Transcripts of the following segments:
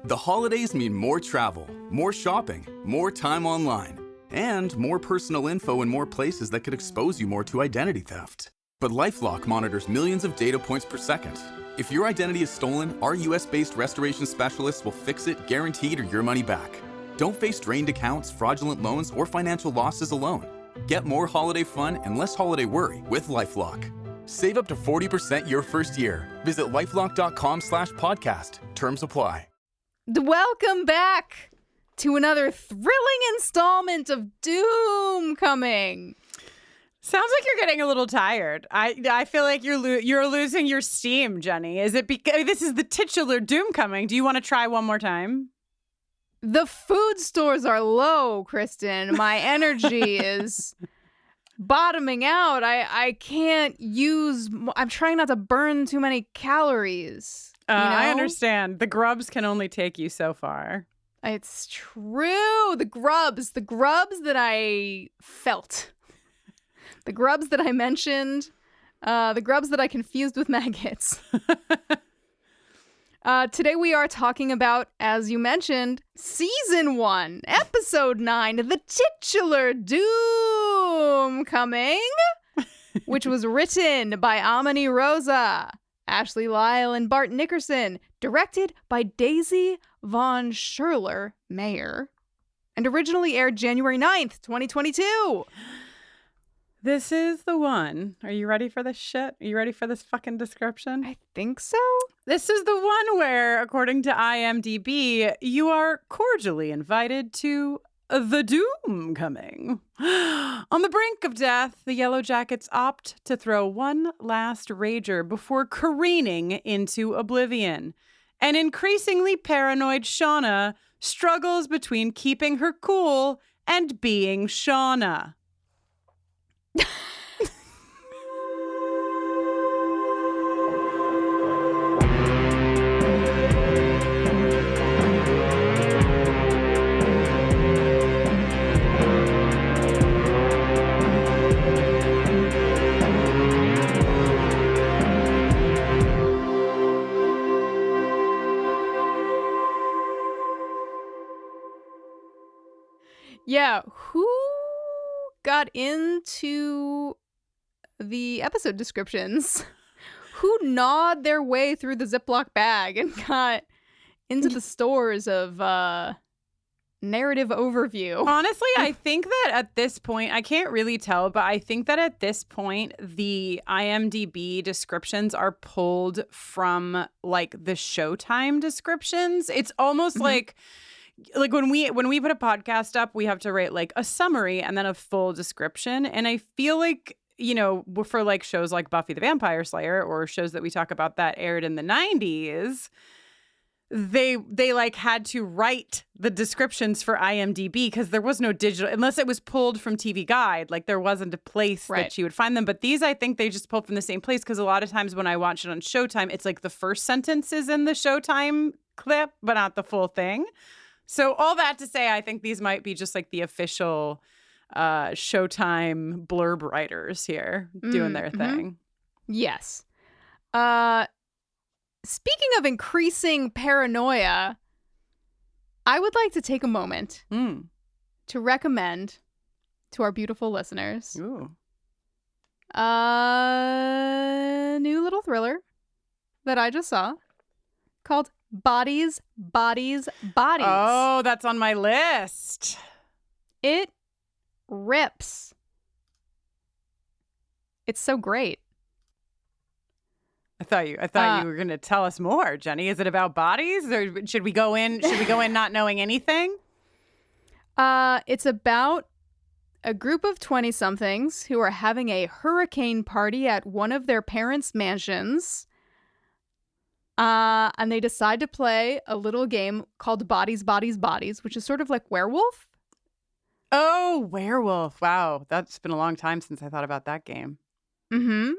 The holidays mean more travel, more shopping, more time online, and more personal info in more places that could expose you more to identity theft. But LifeLock monitors millions of data points per second. If your identity is stolen, our US-based restoration specialists will fix it guaranteed or your money back. Don't face drained accounts, fraudulent loans, or financial losses alone. Get more holiday fun and less holiday worry with LifeLock. Save up to 40% your first year. Visit lifelock.com/podcast. Terms apply. Welcome back to another thrilling installment of Doomcoming. Sounds like you're getting a little tired. I feel like you're losing your steam, Jenny. Is it because this is the titular Doomcoming? Do you want to try one more time? The food stores are low, Kristin. My energy is bottoming out. I can't use... I'm trying not to burn too many calories. I understand. The grubs can only take you so far. It's true. The grubs that I felt. The grubs that I mentioned. The grubs that I confused with maggots. Today we are talking about, as you mentioned, Season 1, Episode 9, The Titular Doomcoming, which was written by Amani Rosa, Ashley Lyle, and Bart Nickerson, directed by Daisy Von Scherler-Mayer, and originally aired January 9th, 2022. This is the one. Are you ready for this shit? Are you ready for this fucking description? I think so. This is the one where, according to IMDb, you are cordially invited to the Doomcoming. On the brink of death, the Yellowjackets opt to throw one last rager before careening into oblivion. An increasingly paranoid Shauna struggles between keeping her cool and being Shauna. Yeah, who got into the episode descriptions? Who gnawed their way through the Ziploc bag and got into the stores of narrative overview? Honestly, I think that at this point, I can't really tell, but I think that at this point, the IMDb descriptions are pulled from like the Showtime descriptions. It's almost like when we put a podcast up, we have to write like a summary and then a full description. And I feel like, you know, for like shows like Buffy the Vampire Slayer or shows that we talk about that aired in the 90s, they like had to write the descriptions for IMDb because there was no digital, unless it was pulled from TV Guide. Like there wasn't a place that you would find them. But these, I think they just pulled from the same place because a lot of times when I watch it on Showtime, it's like the first sentence is in the Showtime clip, but not the full thing. So all that to say, I think these might be just like the official Showtime blurb writers here doing their thing. Yes. Speaking of increasing paranoia, I would like to take a moment to recommend to our beautiful listeners a new little thriller that I just saw called Bodies, Bodies, Bodies. Oh, that's on my list. It rips. It's so great. I thought you were going to tell us more, Jenny. Is it about bodies, or should we go in not knowing anything? It's about a group of 20-somethings who are having a hurricane party at one of their parents' mansions. And they decide to play a little game called Bodies, Bodies, Bodies, which is sort of like Werewolf. Oh, Werewolf. Wow. That's been a long time since I thought about that game. So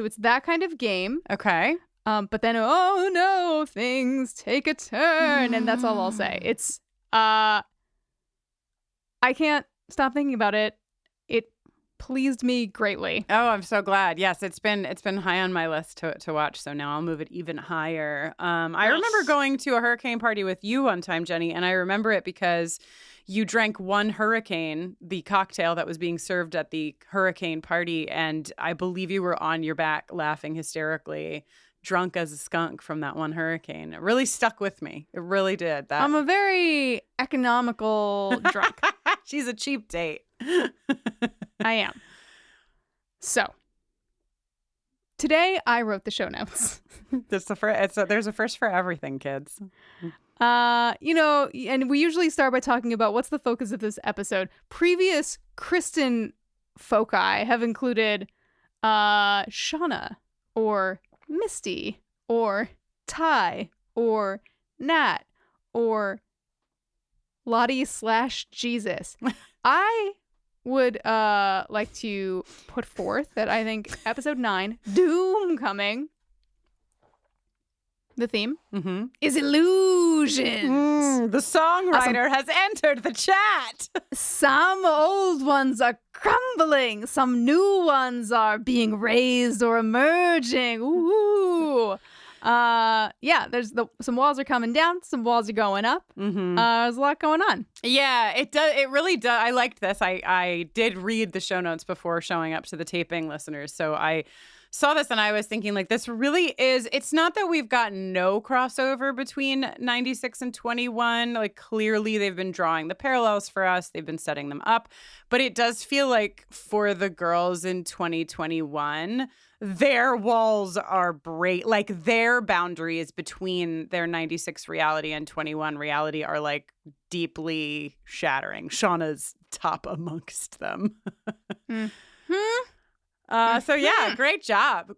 it's that kind of game. Okay. But then, oh no, things take a turn. And that's all I'll say. It's, I can't stop thinking about it. It pleased me greatly. Oh, I'm so glad. Yes, it's been high on my list to watch. So now I'll move it even higher. I remember going to a hurricane party with you one time, Jenny, and I remember it because you drank one hurricane, the cocktail that was being served at the hurricane party, and I believe you were on your back laughing hysterically, drunk as a skunk from that one hurricane. It really stuck with me. It really did. I'm a very economical drunk. She's a cheap date. I am. So, today I wrote the show notes. There's a first for everything, kids. And we usually start by talking about what's the focus of this episode. Previous Kristin foci have included Shauna, or Misty, or Ty, or Nat, or Lottie/Jesus. I would like to put forth that I think episode 9, Doomcoming, the theme, is illusions. The songwriter has entered the chat. Some old ones are crumbling. Some new ones are being raised or emerging. Ooh. There's some walls are coming down. Some walls are going up. There's a lot going on. Yeah, it does. It really does. I liked this. I did read the show notes before showing up to the taping, listeners. So I saw this and I was thinking, like, this really is, it's not that we've got no crossover between 96 and 21. Like, clearly they've been drawing the parallels for us. They've been setting them up. But it does feel like for the girls in 2021, their walls are like their boundaries between their 96 reality and 21 reality are like deeply shattering. Shauna's top amongst them. So yeah, great job.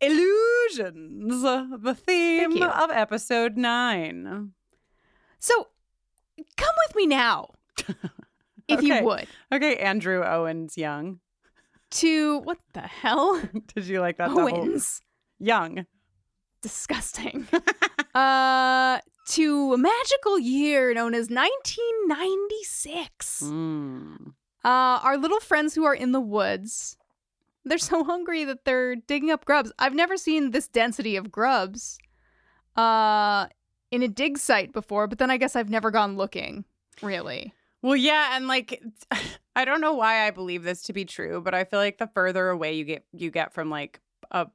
Illusions, the theme of episode 9. So come with me now, if you would. Okay, Andrew Owens Young. To what the hell? Did you like that? Owens Young. Disgusting. To a magical year known as 1996. Our little friends who are in the woods, they're so hungry that they're digging up grubs. I've never seen this density of grubs in a dig site before, but then I guess I've never gone looking, really. Well, yeah, and like, I don't know why I believe this to be true, but I feel like the further away you get from like a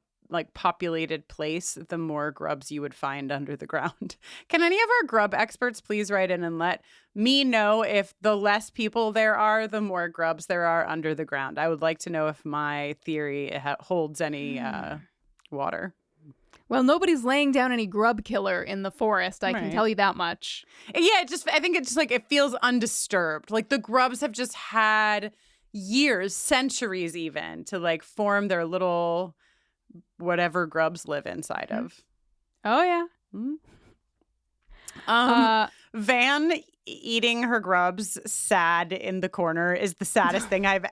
populated place, the more grubs you would find under the ground. Can any of our grub experts please write in and let me know if the less people there are, the more grubs there are under the ground? I would like to know if my theory holds any water. Well, nobody's laying down any grub killer in the forest. I can tell you that much. Yeah, I think it's just like it feels undisturbed. Like the grubs have just had years, centuries even, to like form their little whatever grubs live inside of. Oh, yeah. Van eating her grubs sad in the corner is the saddest thing I've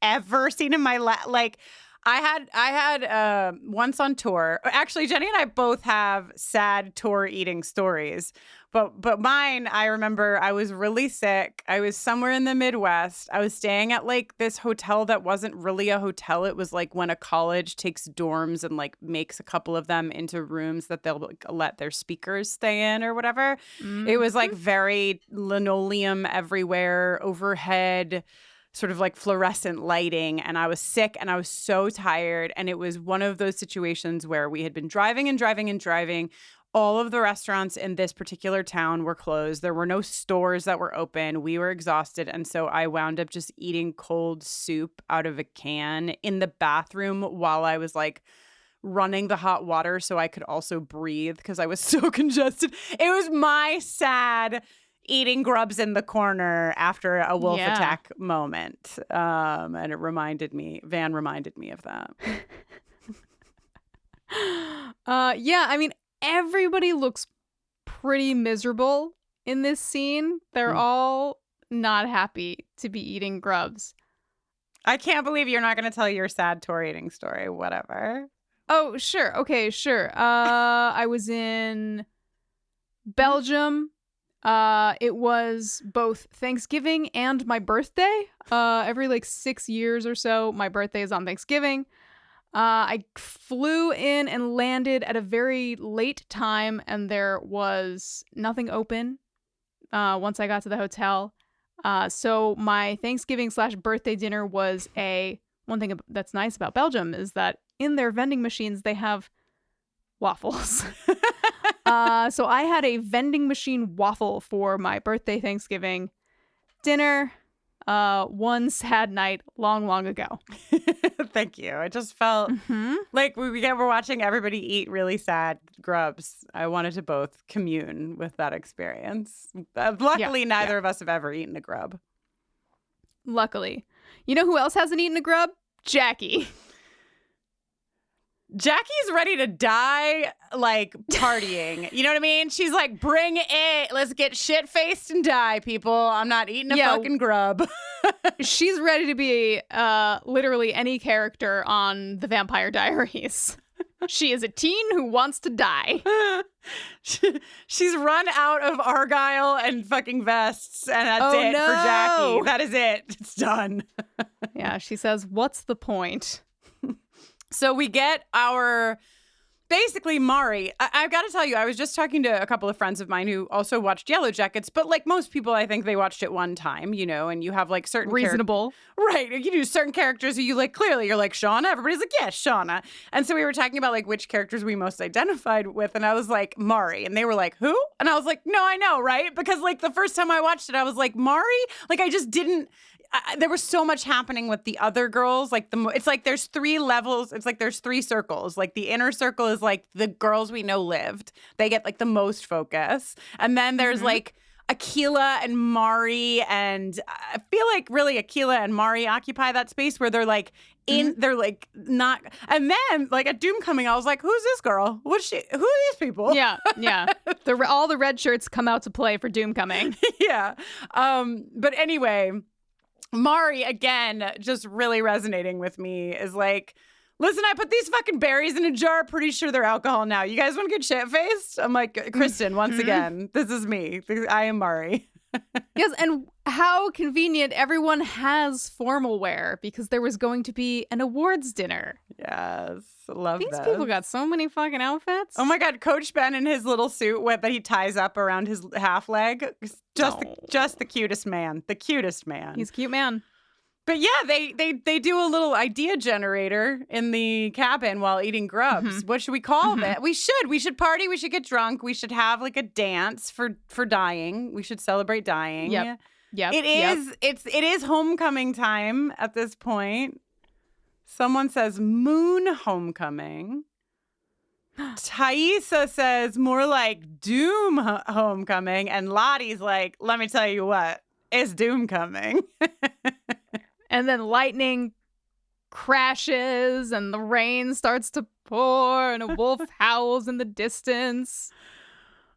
ever seen in my life. Like, I had once on tour. Actually, Jenny and I both have sad tour eating stories. But mine, I remember I was really sick. I was somewhere in the Midwest. I was staying at like this hotel that wasn't really a hotel. It was like when a college takes dorms and like makes a couple of them into rooms that they'll like, let their speakers stay in or whatever. It was like very linoleum everywhere, overhead, sort of like fluorescent lighting, and I was sick and I was so tired, and it was one of those situations where we had been driving. All of the restaurants in this particular town were closed. There were no stores that were open. We were exhausted, and so I wound up just eating cold soup out of a can in the bathroom while I was like running the hot water so I could also breathe because I was so congested. It was my sad eating grubs in the corner after a wolf attack moment. And Van reminded me of that. I mean, everybody looks pretty miserable in this scene. They're all not happy to be eating grubs. I can't believe you're not going to tell your sad tour eating story. Whatever. Oh, sure. Okay, sure. I was in Belgium. It was both Thanksgiving and my birthday. Every like 6 years or so, my birthday is on Thanksgiving. I flew in and landed at a very late time, and there was nothing open once I got to the hotel. So my Thanksgiving/birthday dinner was one thing that's nice about Belgium is that in their vending machines, they have waffles. So I had a vending machine waffle for my birthday Thanksgiving dinner one sad night long ago. Thank you. I just felt like we were watching everybody eat really sad grubs. I wanted to both commune with that experience. Luckily, neither of us have ever eaten a grub. Luckily. You know who else hasn't eaten a grub? Jackie. Jackie's ready to die, like, partying. You know what I mean? She's like, bring it. Let's get shit-faced and die, people. I'm not eating a fucking grub. She's ready to be literally any character on The Vampire Diaries. She is a teen who wants to die. She's run out of Argyle and fucking vests, and that's it for Jackie. That is it. It's done. Yeah, she says, what's the point? So we get basically Mari. I've got to tell you, I was just talking to a couple of friends of mine who also watched Yellowjackets, but like most people, I think they watched it one time, you know, and you have like certain reasonable. Right. You do certain characters who you like, clearly you're like Shauna. Everybody's like, yeah, Shauna. And so we were talking about like which characters we most identified with. And I was like, Mari. And they were like, who? And I was like, no, I know, right? Because like the first time I watched it, I was like, Mari? Like I just didn't. There was so much happening with the other girls. Like it's like there's 3 levels. It's like there's 3 circles. Like the inner circle is like the girls we know lived. They get like the most focus. And then there's like Akila and Mari. And I feel like really Akila and Mari occupy that space where they're like they're like not. And then like at Doomcoming, I was like, who's this girl? Who are these people? Yeah. All the red shirts come out to play for Doomcoming. Yeah. But anyway. Mari, again, just really resonating with me, is like, listen, I put these fucking berries in a jar. Pretty sure they're alcohol now. You guys want to get shit-faced? I'm like, Kristin, once again, this is me. I am Mari. Yes, and how convenient everyone has formal wear because there was going to be an awards dinner. Yes, love These this. people got so many fucking outfits. Oh my God, Coach Ben in his little suit that he ties up around his half leg. Just the cutest man. The cutest man. He's a cute man. But yeah, they do a little idea generator in the cabin while eating grubs. What should we call that? We should party. We should get drunk. We should have like a dance for dying. We should celebrate dying. Yep. It is homecoming time at this point. Someone says moon homecoming. Thaisa says more like doom homecoming. And Lottie's like, let me tell you what, it's doom coming. And then lightning crashes and the rain starts to pour and a wolf howls in the distance.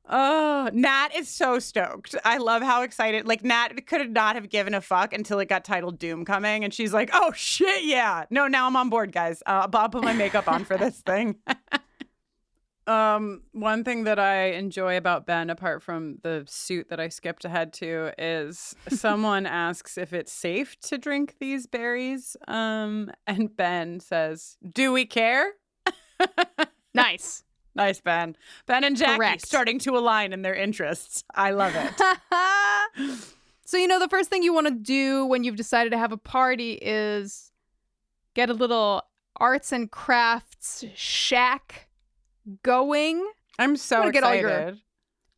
Oh, Nat is so stoked. I love how excited. Like, Nat could not have given a fuck until it got titled Doomcoming. And she's like, oh, shit, yeah. No, now I'm on board, guys. I'll put my makeup on for this thing. One thing that I enjoy about Ben, apart from the suit that I skipped ahead to, is someone asks if it's safe to drink these berries. And Ben says, do we care? Nice. Nice, Ben. Ben and Jackie Correct. starting to align in their interests. I love it. So, you know, the first thing you want to do when you've decided to have a party is get a little arts and crafts shack going. I'm so excited. Get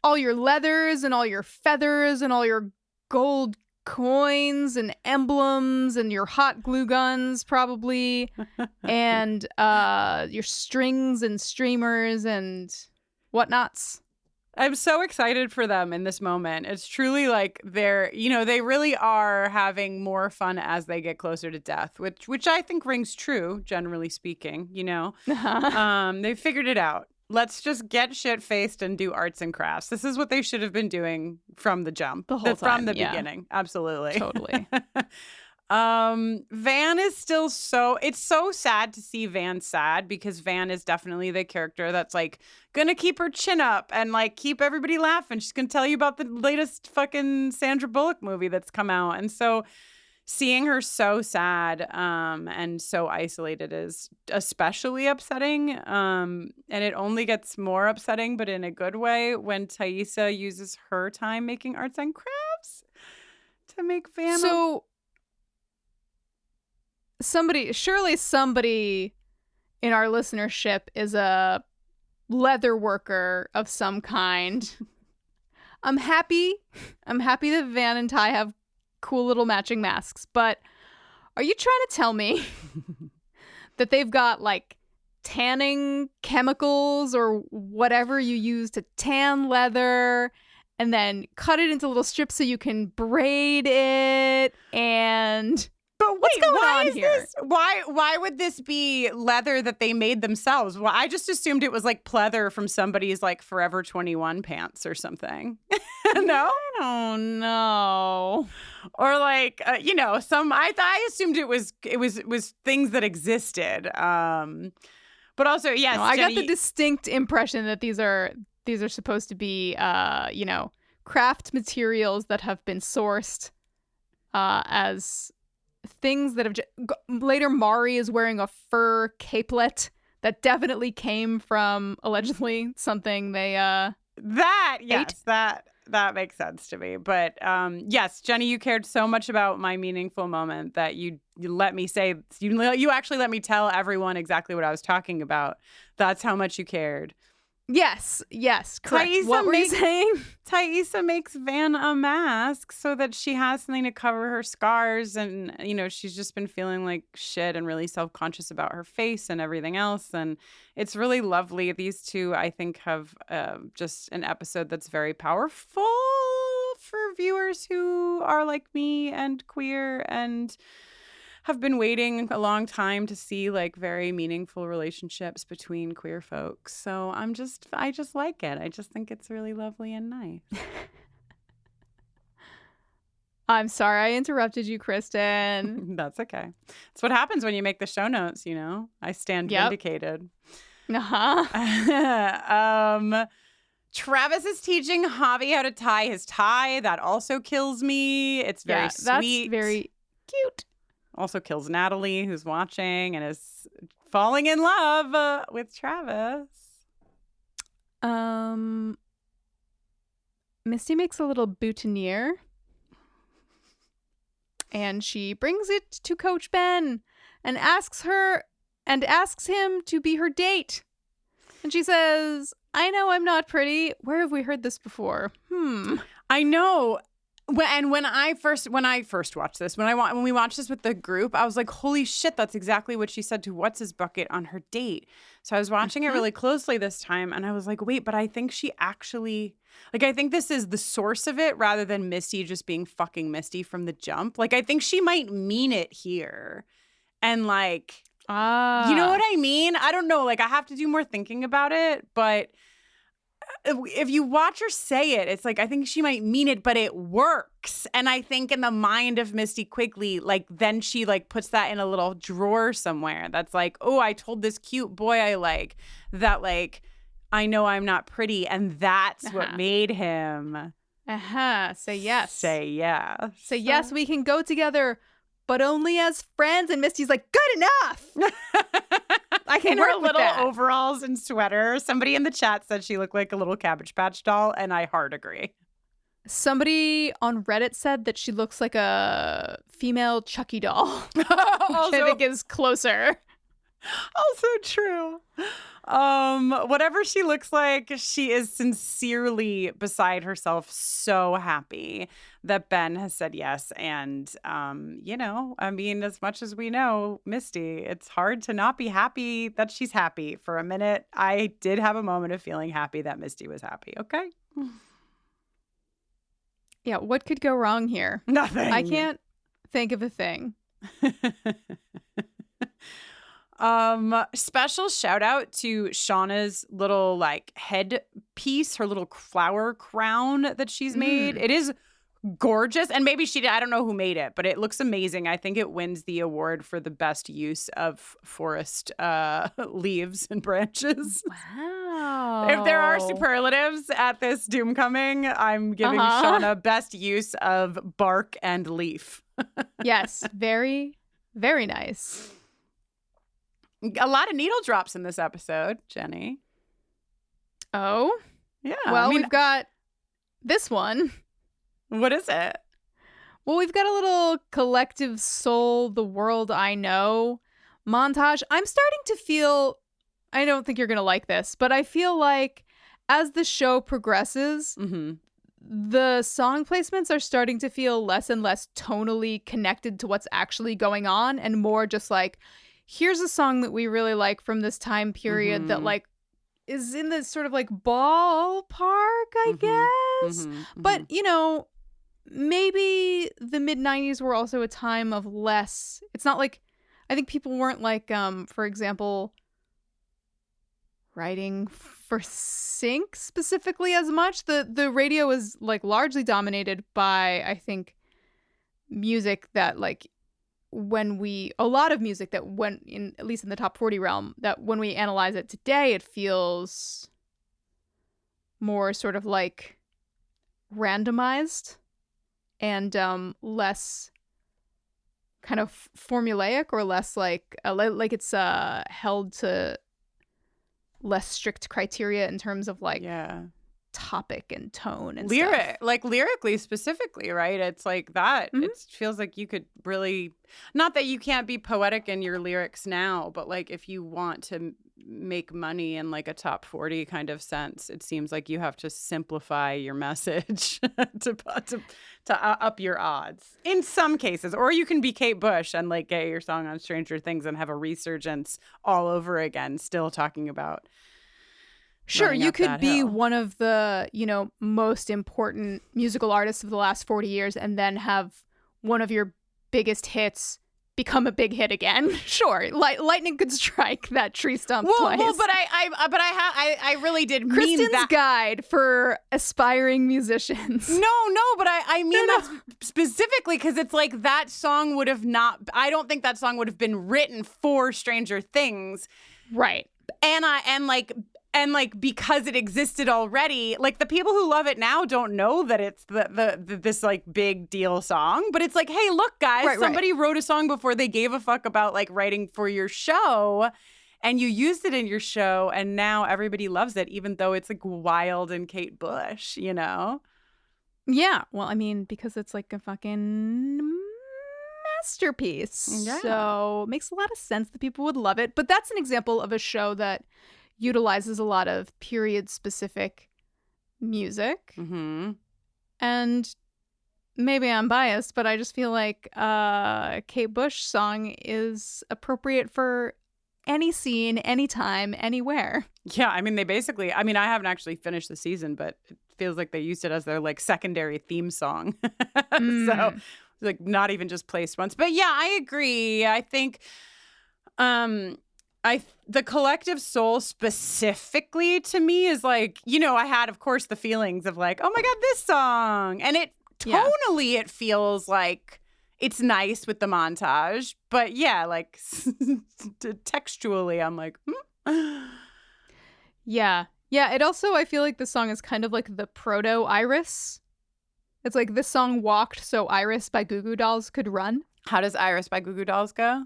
all your leathers and all your feathers and all your gold coins and emblems and your hot glue guns probably and your strings and streamers and whatnots. I'm so excited for them in this moment. It's truly like they really are having more fun as they get closer to death, which I think rings true, generally speaking, you know. They figured it out. Let's just get shit-faced and do arts and crafts. This is what they should have been doing from the jump. The whole time, from the beginning. Absolutely. Totally. Van is still it's so sad to see Van sad, because Van is definitely the character that's like gonna keep her chin up and like keep everybody laughing. She's gonna tell you about the latest fucking Sandra Bullock movie that's come out. And so seeing her so sad and so isolated is especially upsetting. And it only gets more upsetting, but in a good way, when Thaisa uses her time making arts and crafts to make Van. So surely somebody in our listenership is a leather worker of some kind. I'm happy that Van and Ty have cool little matching masks, but are you trying to tell me that they've got like tanning chemicals or whatever you use to tan leather and then cut it into little strips so you can braid it? And but wait, what's going why on is here? This? Why would this be leather that they made themselves? Well, I just assumed it was like pleather from somebody's like Forever 21 pants or something. No, I don't know. Or like I assumed it was things that existed. But also, yes, No, I Jenny, got the distinct impression that these are supposed to be craft materials that have been sourced as things that have later Mari is wearing a fur capelet that definitely came from allegedly something they that makes sense to me. But yes, Jenny, you cared so much about my meaningful moment that you let me say, you actually let me tell everyone exactly what I was talking about. That's how much you cared. Yes, correct. What were you saying? Thaisa makes Van a mask so that she has something to cover her scars. And, she's just been feeling like shit and really self-conscious about her face and everything else. And it's really lovely. These two, I think, have just an episode that's very powerful for viewers who are like me and queer and have been waiting a long time to see like very meaningful relationships between queer folks. So I just like it. I just think it's really lovely and nice. I'm sorry I interrupted you, Kristin. That's okay. That's what happens when you make the show notes, I stand vindicated. Travis is teaching Javi how to tie his tie. That also kills me. It's very sweet. That's very cute. Also kills Natalie, who's watching and is falling in love with Travis. Misty makes a little boutonniere. And she brings it to Coach Ben and asks him to be her date. And she says, I know I'm not pretty. Where have we heard this before? I know. When I first watched this, when we watched this with the group, I was like, holy shit, that's exactly what she said to What's His Bucket on her date. So I was watching it really closely this time, and I was like, wait, but I think she actually, I think this is the source of it rather than Misty just being fucking Misty from the jump. I think she might mean it here. And you know what I mean? I don't know. I have to do more thinking about it, but if you watch her say it, it's I think she might mean it, but it works. And I think in the mind of Misty Quigley, then she puts that in a little drawer somewhere. That's oh, I told this cute boy I like that I know I'm not pretty, and that's what made him. Say yes. Say yeah. Say yes, we can go together, but only as friends. And Misty's like, good enough. I can work her with little that. overalls and sweater. Somebody in the chat said she looked like a little Cabbage Patch doll, and I hard agree. Somebody on Reddit said that she looks like a female Chucky doll, which I think is closer. Also true. Whatever she looks like, she is sincerely beside herself, so happy that Ben has said yes. And, as much as we know Misty, it's hard to not be happy that she's happy. For a minute, I did have a moment of feeling happy that Misty was happy. Okay. Yeah, what could go wrong here? Nothing. I can't think of a thing. Special shout out to Shauna's little head piece, her little flower crown that she's made. It is gorgeous. And maybe she did. I don't know who made it, but it looks amazing. I think it wins the award for the best use of forest leaves and branches. Wow. If there are superlatives at this Doomcoming, I'm giving Shauna best use of bark and leaf. Yes. Very, very nice. A lot of needle drops in this episode, Jenny. Oh? Yeah. Well, we've got this one. What is it? Well, we've got a little collective soul, the world I know montage. I'm starting to feel, I don't think you're going to like this, but I feel like as the show progresses, the song placements are starting to feel less and less tonally connected to what's actually going on and more just like, here's a song that we really like from this time period that like is in this sort of like ballpark, I guess. But, you know, maybe the mid-90s were also a time of less. It's not like, I think people weren't like, for example, writing for sync specifically as much. The radio was like largely dominated by, I think, music that like a lot of music that went in, at least in the top 40 realm, that when we analyze it today, it feels more sort of like randomized and less kind of formulaic, or less like it's held to less strict criteria in terms of like topic and tone and stuff. Like lyrically specifically, right? It's like that. It feels like you could really, not that you can't be poetic in your lyrics now, but like if you want to make money in like a top 40 kind of sense, it seems like you have to simplify your message to up your odds in some cases. Or you can be Kate Bush and like get your song on Stranger Things and have a resurgence all over again, still talking about. Sure, you could be one of the, you know, most important musical artists of the last 40 years and then have one of your biggest hits become a big hit again. Sure, lightning could strike that tree stump twice. Well, but I really did mean Kristin's that. guide for aspiring musicians. No, but I mean that specifically because it's like that song would have not. I don't think that song would have been written for Stranger Things, right? And because it existed already, like the people who love it now don't know that it's this like big deal song. But it's like, hey, look, guys, somebody wrote a song before they gave a fuck about like writing for your show, and you used it in your show, and now everybody loves it, even though it's like wild and Kate Bush, you know? Yeah. Well, I mean, because it's like a fucking masterpiece. Yeah. So it makes a lot of sense that people would love it. But that's an example of a show that utilizes a lot of period-specific music. And maybe I'm biased, but I just feel like Kate Bush song is appropriate for any scene, anytime, anywhere. Yeah, I mean, I haven't actually finished the season, but it feels like they used it as their like secondary theme song. So like not even just placed once. But yeah, I agree. I think the collective soul specifically to me is like, you know, I had, of course, the feelings of like, oh my God, this song. And it tonally, it feels like it's nice with the montage. But yeah, like textually, I'm like, Yeah. Yeah. It also, I feel like the song is kind of like the proto Iris. It's like this song walked so Iris by Goo Goo Dolls could run. How does Iris by Goo Goo Dolls go?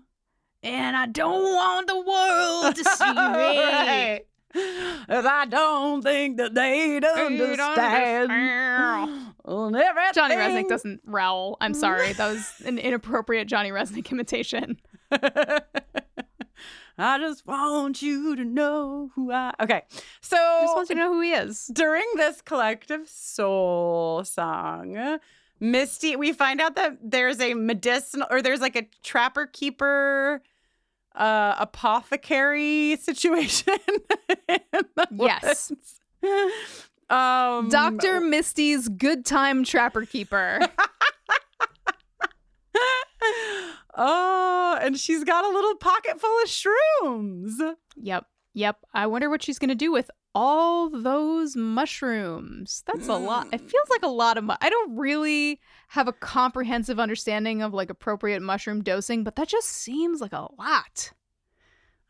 And I don't want the world to see me. Right. I don't think that they'd understand. Johnny Resnick doesn't growl. I'm sorry. That was an inappropriate Johnny Resnick imitation. I just want you to know who I... Okay, so... I just want you to know who he is. During this collective soul song, Misty, we find out that there's a medicinal... Or there's like a trapper-keeper... apothecary situation. Yes. Dr. Misty's good time trapper keeper. Oh, and she's got a little pocket full of shrooms. Yep. I wonder what she's going to do with all those mushrooms. That's a lot. It feels like a lot of I don't really have a comprehensive understanding of like appropriate mushroom dosing, but that just seems like a lot.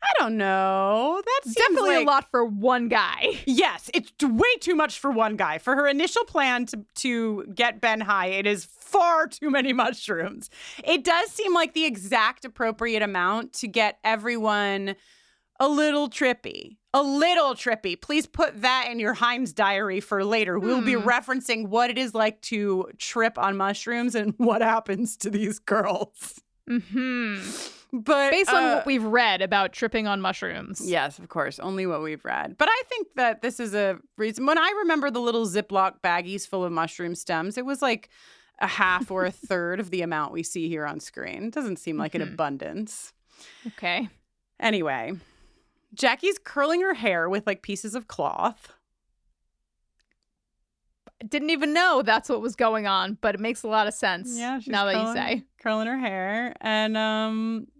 I don't know. That's Definitely a lot for one guy. Yes, it's way too much for one guy. For her initial plan to get Ben high, it is far too many mushrooms. It does seem like the exact appropriate amount to get everyone a little trippy. A little trippy. Please put that in your Heinz diary for later. We'll be referencing what it is like to trip on mushrooms and what happens to these girls. But based on what we've read about tripping on mushrooms. Yes, of course. Only what we've read. But I think that this is a reason. When I remember the little Ziploc baggies full of mushroom stems, it was like a half or a third of the amount we see here on screen. It doesn't seem like an abundance. Okay. Anyway, Jackie's curling her hair with like pieces of cloth. Didn't even know that's what was going on, but it makes a lot of sense now that you say. Curling her hair. And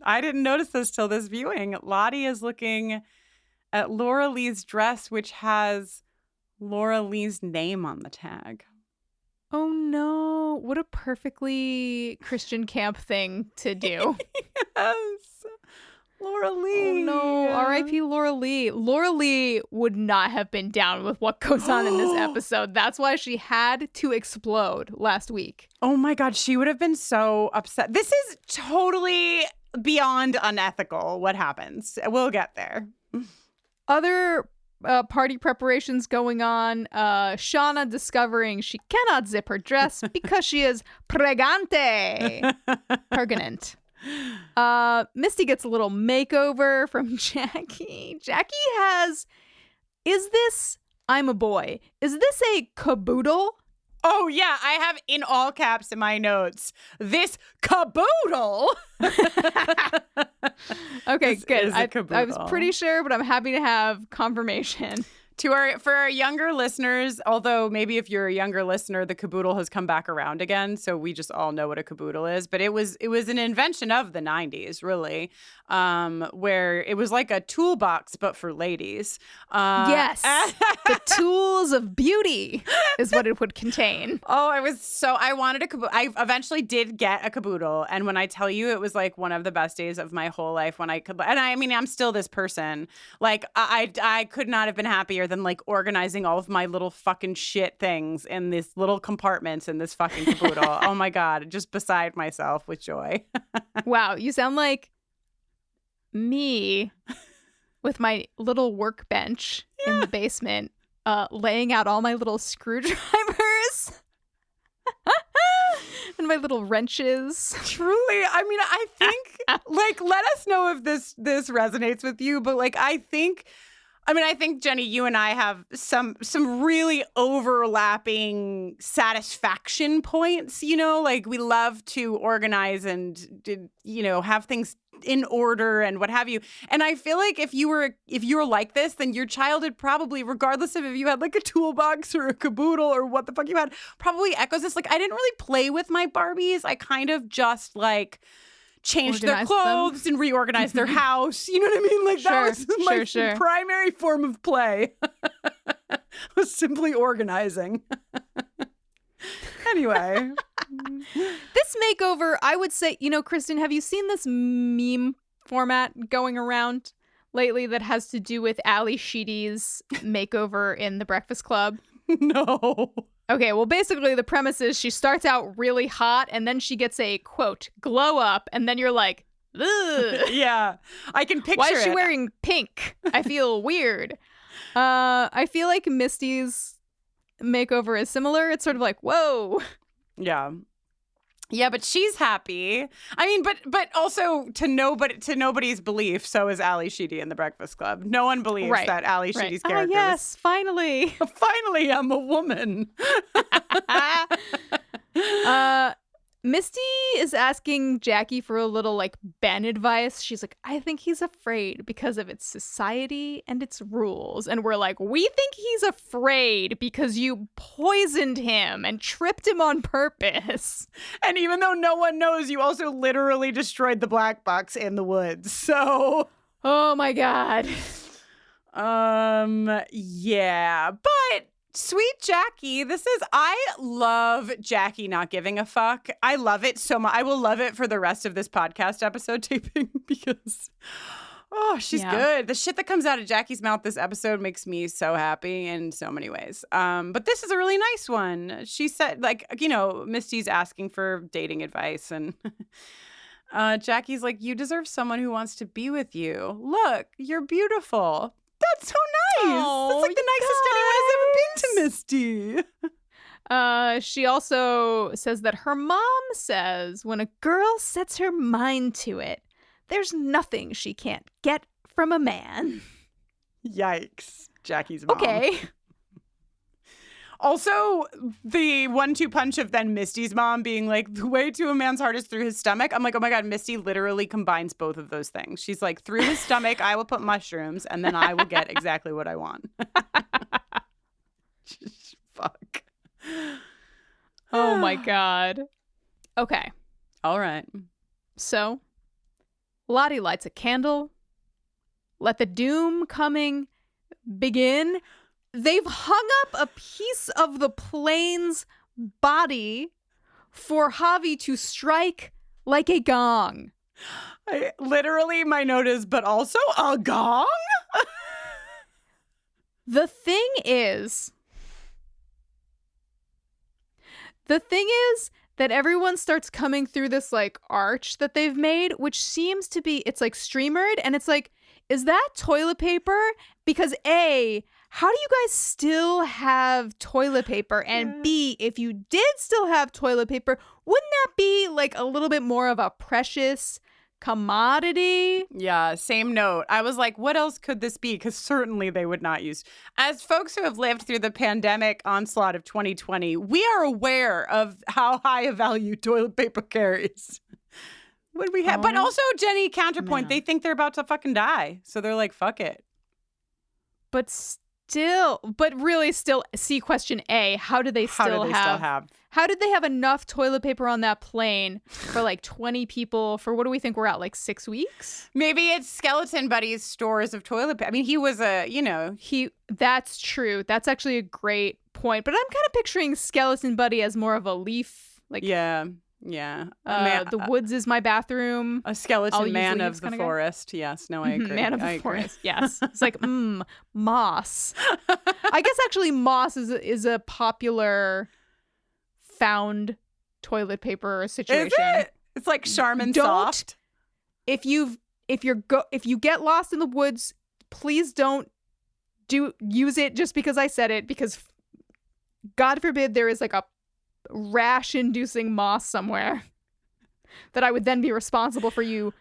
I didn't notice this till this viewing. Lottie is looking at Laura Lee's dress, which has Laura Lee's name on the tag. Oh, no. What a perfectly Christian camp thing to do. Yes. Laura Lee. Oh, no. R.I.P. Laura Lee. Laura Lee would not have been down with what goes on in this episode. That's why she had to explode last week. Oh, my God. She would have been so upset. This is totally beyond unethical, what happens. We'll get there. Other party preparations going on. Shauna discovering she cannot zip her dress because she is pregante. Pregnant. Misty gets a little makeover from Jackie. Jackie has, I'm a boy. Is this a caboodle? Oh, yeah. I have in all caps in my notes, this caboodle. Okay, good. Caboodle. I was pretty sure, but I'm happy to have confirmation. For our younger listeners, although maybe if you're a younger listener, the caboodle has come back around again, so we just all know what a caboodle is. But it was an invention of the 90s, really, where it was like a toolbox, but for ladies. Yes, the tools of beauty is what it would contain. Oh, I wanted a caboodle. I eventually did get a caboodle, and when I tell you, it was like one of the best days of my whole life when I could. And I mean, I'm still this person. Like I could not have been happier than like organizing all of my little fucking shit things in these little compartments in this fucking caboodle. Oh my God, just beside myself with joy. Wow, you sound like me with my little workbench in the basement, laying out all my little screwdrivers and my little wrenches. Truly, I mean, I think like let us know if this resonates with you, but like I think Jenny, you and I have some really overlapping satisfaction points, you know, like we love to organize and, you know, have things in order and what have you. And I feel like if you were like this, then your childhood probably, regardless of if you had like a toolbox or a caboodle or what the fuck you had, probably echoes this. Like I didn't really play with my Barbies. I kind of just like changed their clothes and reorganized their house. You know what I mean? Like that was my primary form of play. Was simply organizing. Anyway. This makeover, I would say, you know, Kristin, have you seen this meme format going around lately that has to do with Ali Sheedy's makeover in The Breakfast Club? No. Okay, well, basically the premise is she starts out really hot and then she gets a, quote, glow up, and then you're like, ugh. Yeah, I can picture it. Why is she wearing pink? I feel weird. I feel like Misty's makeover is similar. It's sort of like, whoa. Yeah. Yeah, but she's happy. I mean, but also to nobody's belief, so is Ali Sheedy in The Breakfast Club. No one believes that Ali Sheedy's character. Yes, finally. Finally, I'm a woman. Misty is asking Jackie for a little like Ben advice. She's like, I think he's afraid because of its society and its rules. And we're like, we think he's afraid because you poisoned him and tripped him on purpose. And even though no one knows, you also literally destroyed the black box in the woods. So, oh my God. Yeah, but sweet Jackie, I love Jackie not giving a fuck. I love it so much. I will love it for the rest of this podcast episode taping because, she's good. The shit that comes out of Jackie's mouth this episode makes me so happy in so many ways. But this is a really nice one. She said, like, Misty's asking for dating advice and Jackie's like, you deserve someone who wants to be with you. Look, you're beautiful. That's so nice. That's like the nicest anyone has ever been to Misty. She also says that her mom says when a girl sets her mind to it, there's nothing she can't get from a man. Yikes. Jackie's mom. Okay. Also, the 1-2 punch of then Misty's mom being like, the way to a man's heart is through his stomach. I'm like, oh my God, Misty literally combines both of those things. She's like, through his stomach, I will put mushrooms, and then I will get exactly what I want. Fuck. Oh my God. Okay. All right. So, Lottie lights a candle. Let the doom coming begin. They've hung up a piece of the plane's body for Javi to strike like a gong. My note is, but also a gong? The thing is that everyone starts coming through this like arch that they've made, which seems to be, it's like streamered, and it's like, is that toilet paper? Because A, how do you guys still have toilet paper? And B, if you did still have toilet paper, wouldn't that be like a little bit more of a precious commodity? Yeah, same note. I was like, what else could this be? Because certainly they would not use. As folks who have lived through the pandemic onslaught of 2020, we are aware of how high a value toilet paper carries. Would we have? But also, Jenny, counterpoint, they think they're about to fucking die. So they're like, fuck it. But really still, see question A, how did they still have? How did they have enough toilet paper on that plane for like 20 people for, what do we think we're at, like 6 weeks? Maybe it's Skeleton Buddy's stores of toilet paper. I mean, he was that's true. That's actually a great point. But I'm kind of picturing Skeleton Buddy as more of a leaf. Like, yeah. The woods is my bathroom. A skeleton man of the forest. Yes. No, I agree. Man of the forest. Yes. It's like, moss. I guess actually moss is a popular found toilet paper situation. Is it? It's like Charmin Soft. If you get lost in the woods, please don't use it just because I said it, because God forbid there is like a rash-inducing moss somewhere that I would then be responsible for you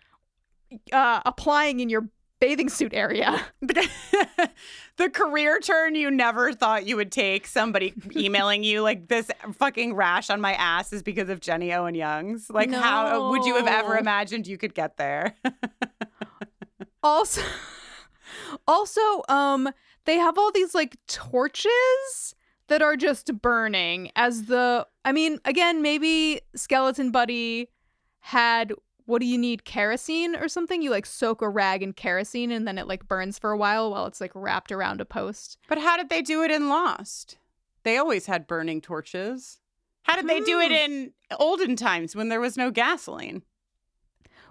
applying in your bathing suit area. The career turn you never thought you would take, somebody emailing you like, this fucking rash on my ass is because of Jenny Owen Young's. Like, no. How would you have ever imagined you could get there? Also, they have all these like torches that are just burning again, maybe Skeleton Buddy had, what do you need, kerosene or something? You like soak a rag in kerosene and then it like burns for a while it's like wrapped around a post. But how did they do it in Lost? They always had burning torches. How did they do it in olden times when there was no gasoline?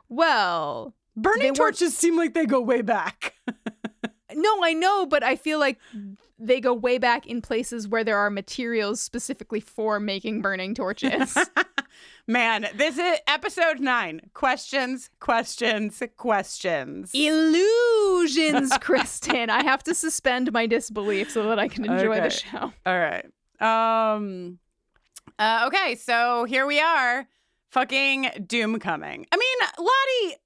Well, burning torches seem like they go way back. No, I know, but I feel like they go way back in places where there are materials specifically for making burning torches. Man, this is episode 9. Questions. Illusions, Kristin. I have to suspend my disbelief so that I can enjoy the show. All right. Okay, so here we are. Fucking doom coming. I mean, Lottie...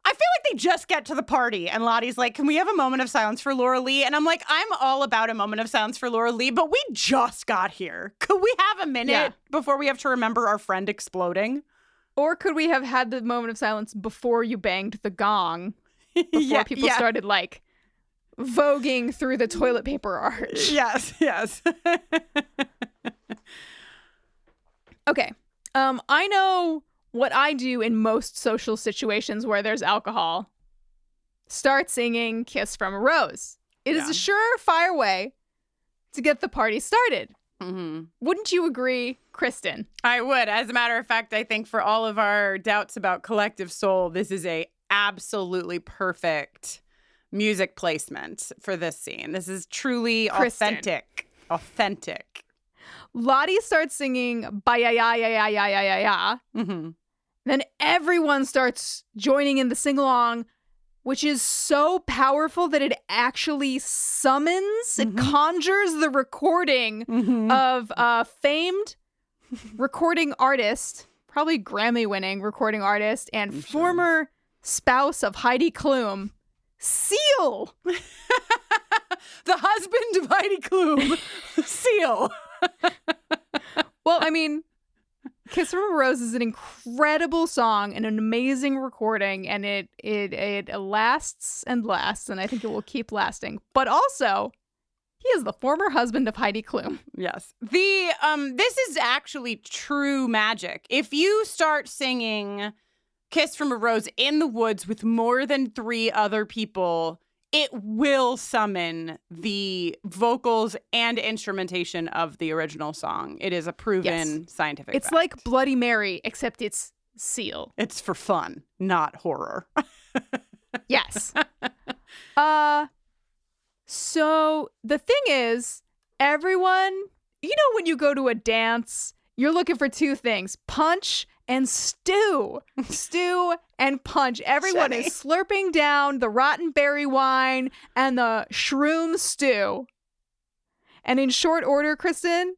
I feel like they just get to the party and Lottie's like, can we have a moment of silence for Laura Lee? And I'm like, I'm all about a moment of silence for Laura Lee, but we just got here. Could we have a minute before we have to remember our friend exploding? Or could we have had the moment of silence before you banged the gong? Before people started like voguing through the toilet paper arch. Yes. Okay. I know what I do in most social situations where there's alcohol. start singing Kiss from a Rose. It is a surefire way to get the party started. Mm-hmm. Wouldn't you agree, Kristin? I would. As a matter of fact, I think for all of our doubts about collective soul, this is a absolutely perfect music placement for this scene. This is truly Kristin. Authentic. Lottie starts singing ba-ya-ya-ya-ya-ya-ya-ya. Mm-hmm. Then everyone starts joining in the sing-along, which is so powerful that it actually summons, it conjures the recording of a famed recording artist, probably Grammy-winning recording artist, and former spouse of Heidi Klum, Seal. The husband of Heidi Klum, Seal. Well, I mean, Kiss from a Rose is an incredible song and an amazing recording, and it lasts and lasts, and I think it will keep lasting. But also, he is the former husband of Heidi Klum. Yes. This is actually true magic. If you start singing Kiss from a Rose in the woods with more than 3 other people, it will summon the vocals and instrumentation of the original song. It is a proven scientific It's fact. like Bloody Mary, except it's Seal. It's for fun, not horror. Yes. So the thing is, everyone, you know, when you go to a dance, you're looking for 2 things: punch and stew. Stew and punch. Everyone Jenny. is slurping down the rotten berry wine and the shroom stew. And in short order, Kristin,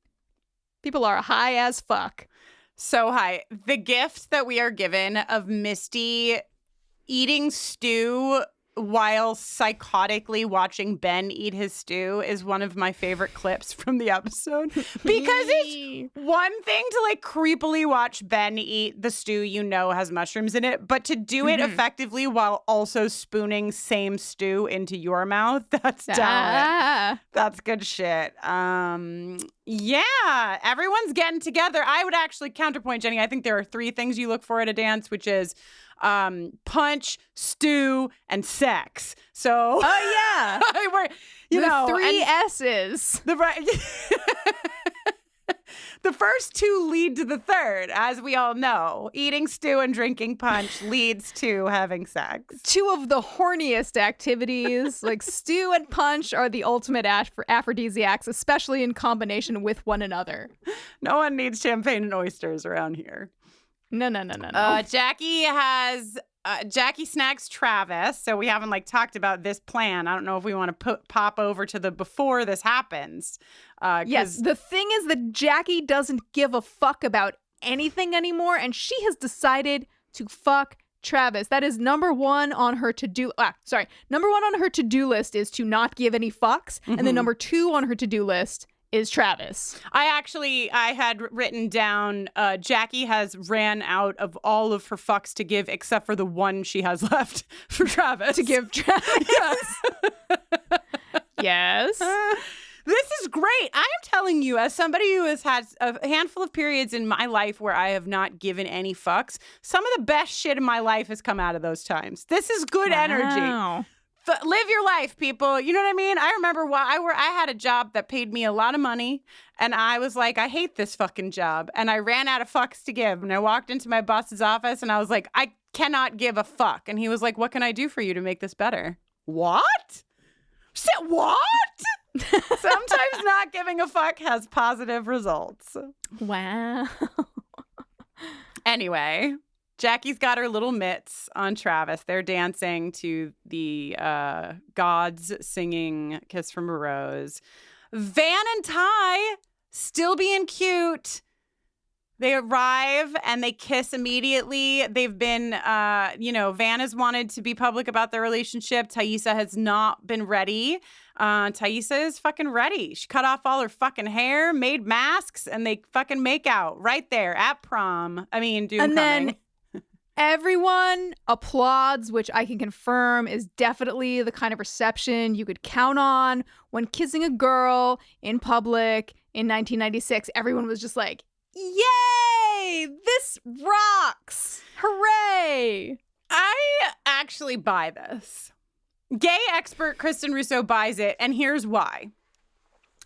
people are high as fuck. So high. The gift that we are given of Misty eating stew while psychotically watching Ben eat his stew is one of my favorite clips from the episode. Because it's one thing to like creepily watch Ben eat the stew you know has mushrooms in it, but to do it effectively while also spooning same stew into your mouth, that's talent. That's good shit. Yeah, everyone's getting together. I would actually counterpoint, Jenny. I think there are 3 things you look for at a dance, which is punch, stew, and sex. So, You know, 3 S's. The first 2 lead to the third, as we all know. Eating stew and drinking punch leads to having sex. 2 of the horniest activities, like stew and punch, are the ultimate aphrodisiacs, especially in combination with one another. No one needs champagne and oysters around here. No. Jackie snags Travis, so we haven't talked about this plan. I don't know if we want to pop over to the before this happens. Yes, the thing is that Jackie doesn't give a fuck about anything anymore, and she has decided to fuck Travis. That is number 1 on her to-do. Number 1 on her to-do list is to not give any fucks, and then number 2 on her to-do list is Travis. I had written down Jackie has ran out of all of her fucks to give except for the one she has left for Travis. To give Travis. Yes. This is great. I am telling you, as somebody who has had a handful of periods in my life where I have not given any fucks, some of the best shit in my life has come out of those times. This is good energy. Live your life, people. You know what I mean? I remember I had a job that paid me a lot of money, and I was like, I hate this fucking job. And I ran out of fucks to give. And I walked into my boss's office, and I was like, I cannot give a fuck. And he was like, what can I do for you to make this better? What? Said what? Sometimes not giving a fuck has positive results. Wow. Anyway, Jackie's got her little mitts on Travis. They're dancing to the gods singing Kiss from a Rose. Van and Ty, still being cute. They arrive and they kiss immediately. They've been, Van has wanted to be public about their relationship. Taissa has not been ready. Taissa is fucking ready. She cut off all her fucking hair, made masks, and they fucking make out right there at prom. I mean, Doomcoming. And then everyone applauds, which I can confirm is definitely the kind of reception you could count on when kissing a girl in public in 1996. Everyone was just like, yay! This rocks! Hooray! I actually buy this. Gay expert Kristin Russo buys it, and here's why.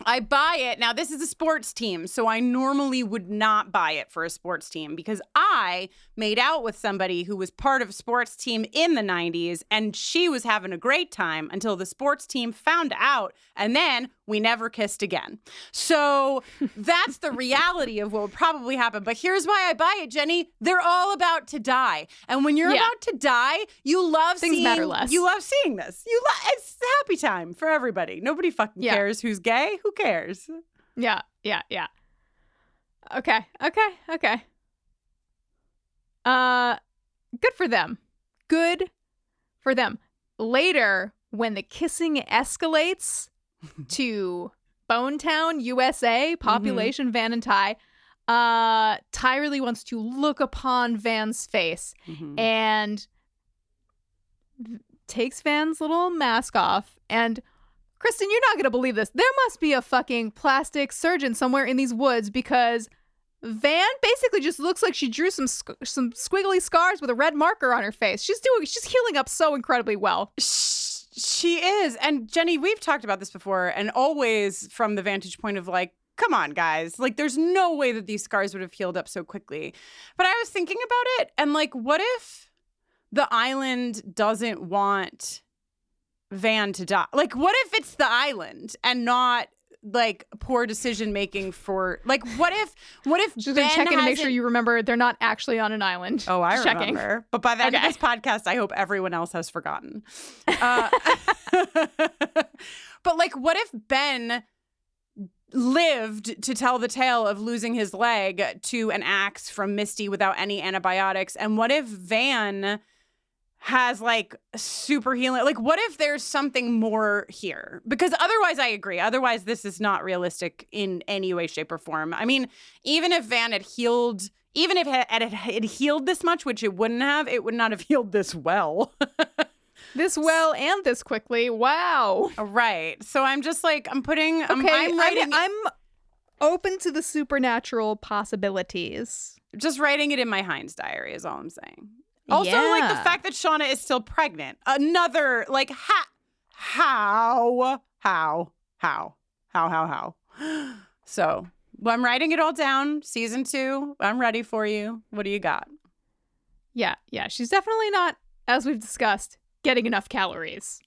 I buy it. Now, this is a sports team, so I normally would not buy it for a sports team because I made out with somebody who was part of a sports team in the 90s, and she was having a great time until the sports team found out, and then we never kissed again. So that's the reality of what would probably happen. But here's why I buy it, Jenny. They're all about to die. And when you're about to die, you love Things matter less. You love seeing this. It's a happy time for everybody. Nobody fucking cares who's gay. Who cares? Yeah. Okay. Good for them. Good for them. Later, when the kissing escalates to Bonetown, USA, population Van and Ty, Ty really wants to look upon Van's face and takes Van's little mask off. And Kristin, you're not going to believe this. There must be a fucking plastic surgeon somewhere in these woods because Van basically just looks like she drew some squiggly scars with a red marker on her face. She's healing up so incredibly well. She is. And Jenny, we've talked about this before, and always from the vantage point of like, come on, guys. Like, there's no way that these scars would have healed up so quickly. But I was thinking about it, and like, what if the island doesn't want Van to die? Like, what if it's the island and not like poor decision making for like what if She's Ben checking to make sure you remember they're not actually on an island. Oh, I checking. remember. But by the end of this podcast, I hope everyone else has forgotten. But like, what if Ben lived to tell the tale of losing his leg to an axe from Misty without any antibiotics? And what if Van has like super healing? Like, what if there's something more here? Because otherwise, I agree. Otherwise, this is not realistic in any way, shape, or form. I mean, even if Van had healed, even if it had healed this much, which it wouldn't have, it would not have healed this well. This well and this quickly. Wow. Right. So I'm just like, I'm writing. I'm open to the supernatural possibilities. Just writing it in my Heinz diary is all I'm saying. Also, like, the fact that Shauna is still pregnant. Another, like, how? So, well, I'm writing it all down. Season 2, I'm ready for you. What do you got? Yeah. She's definitely not, as we've discussed, getting enough calories.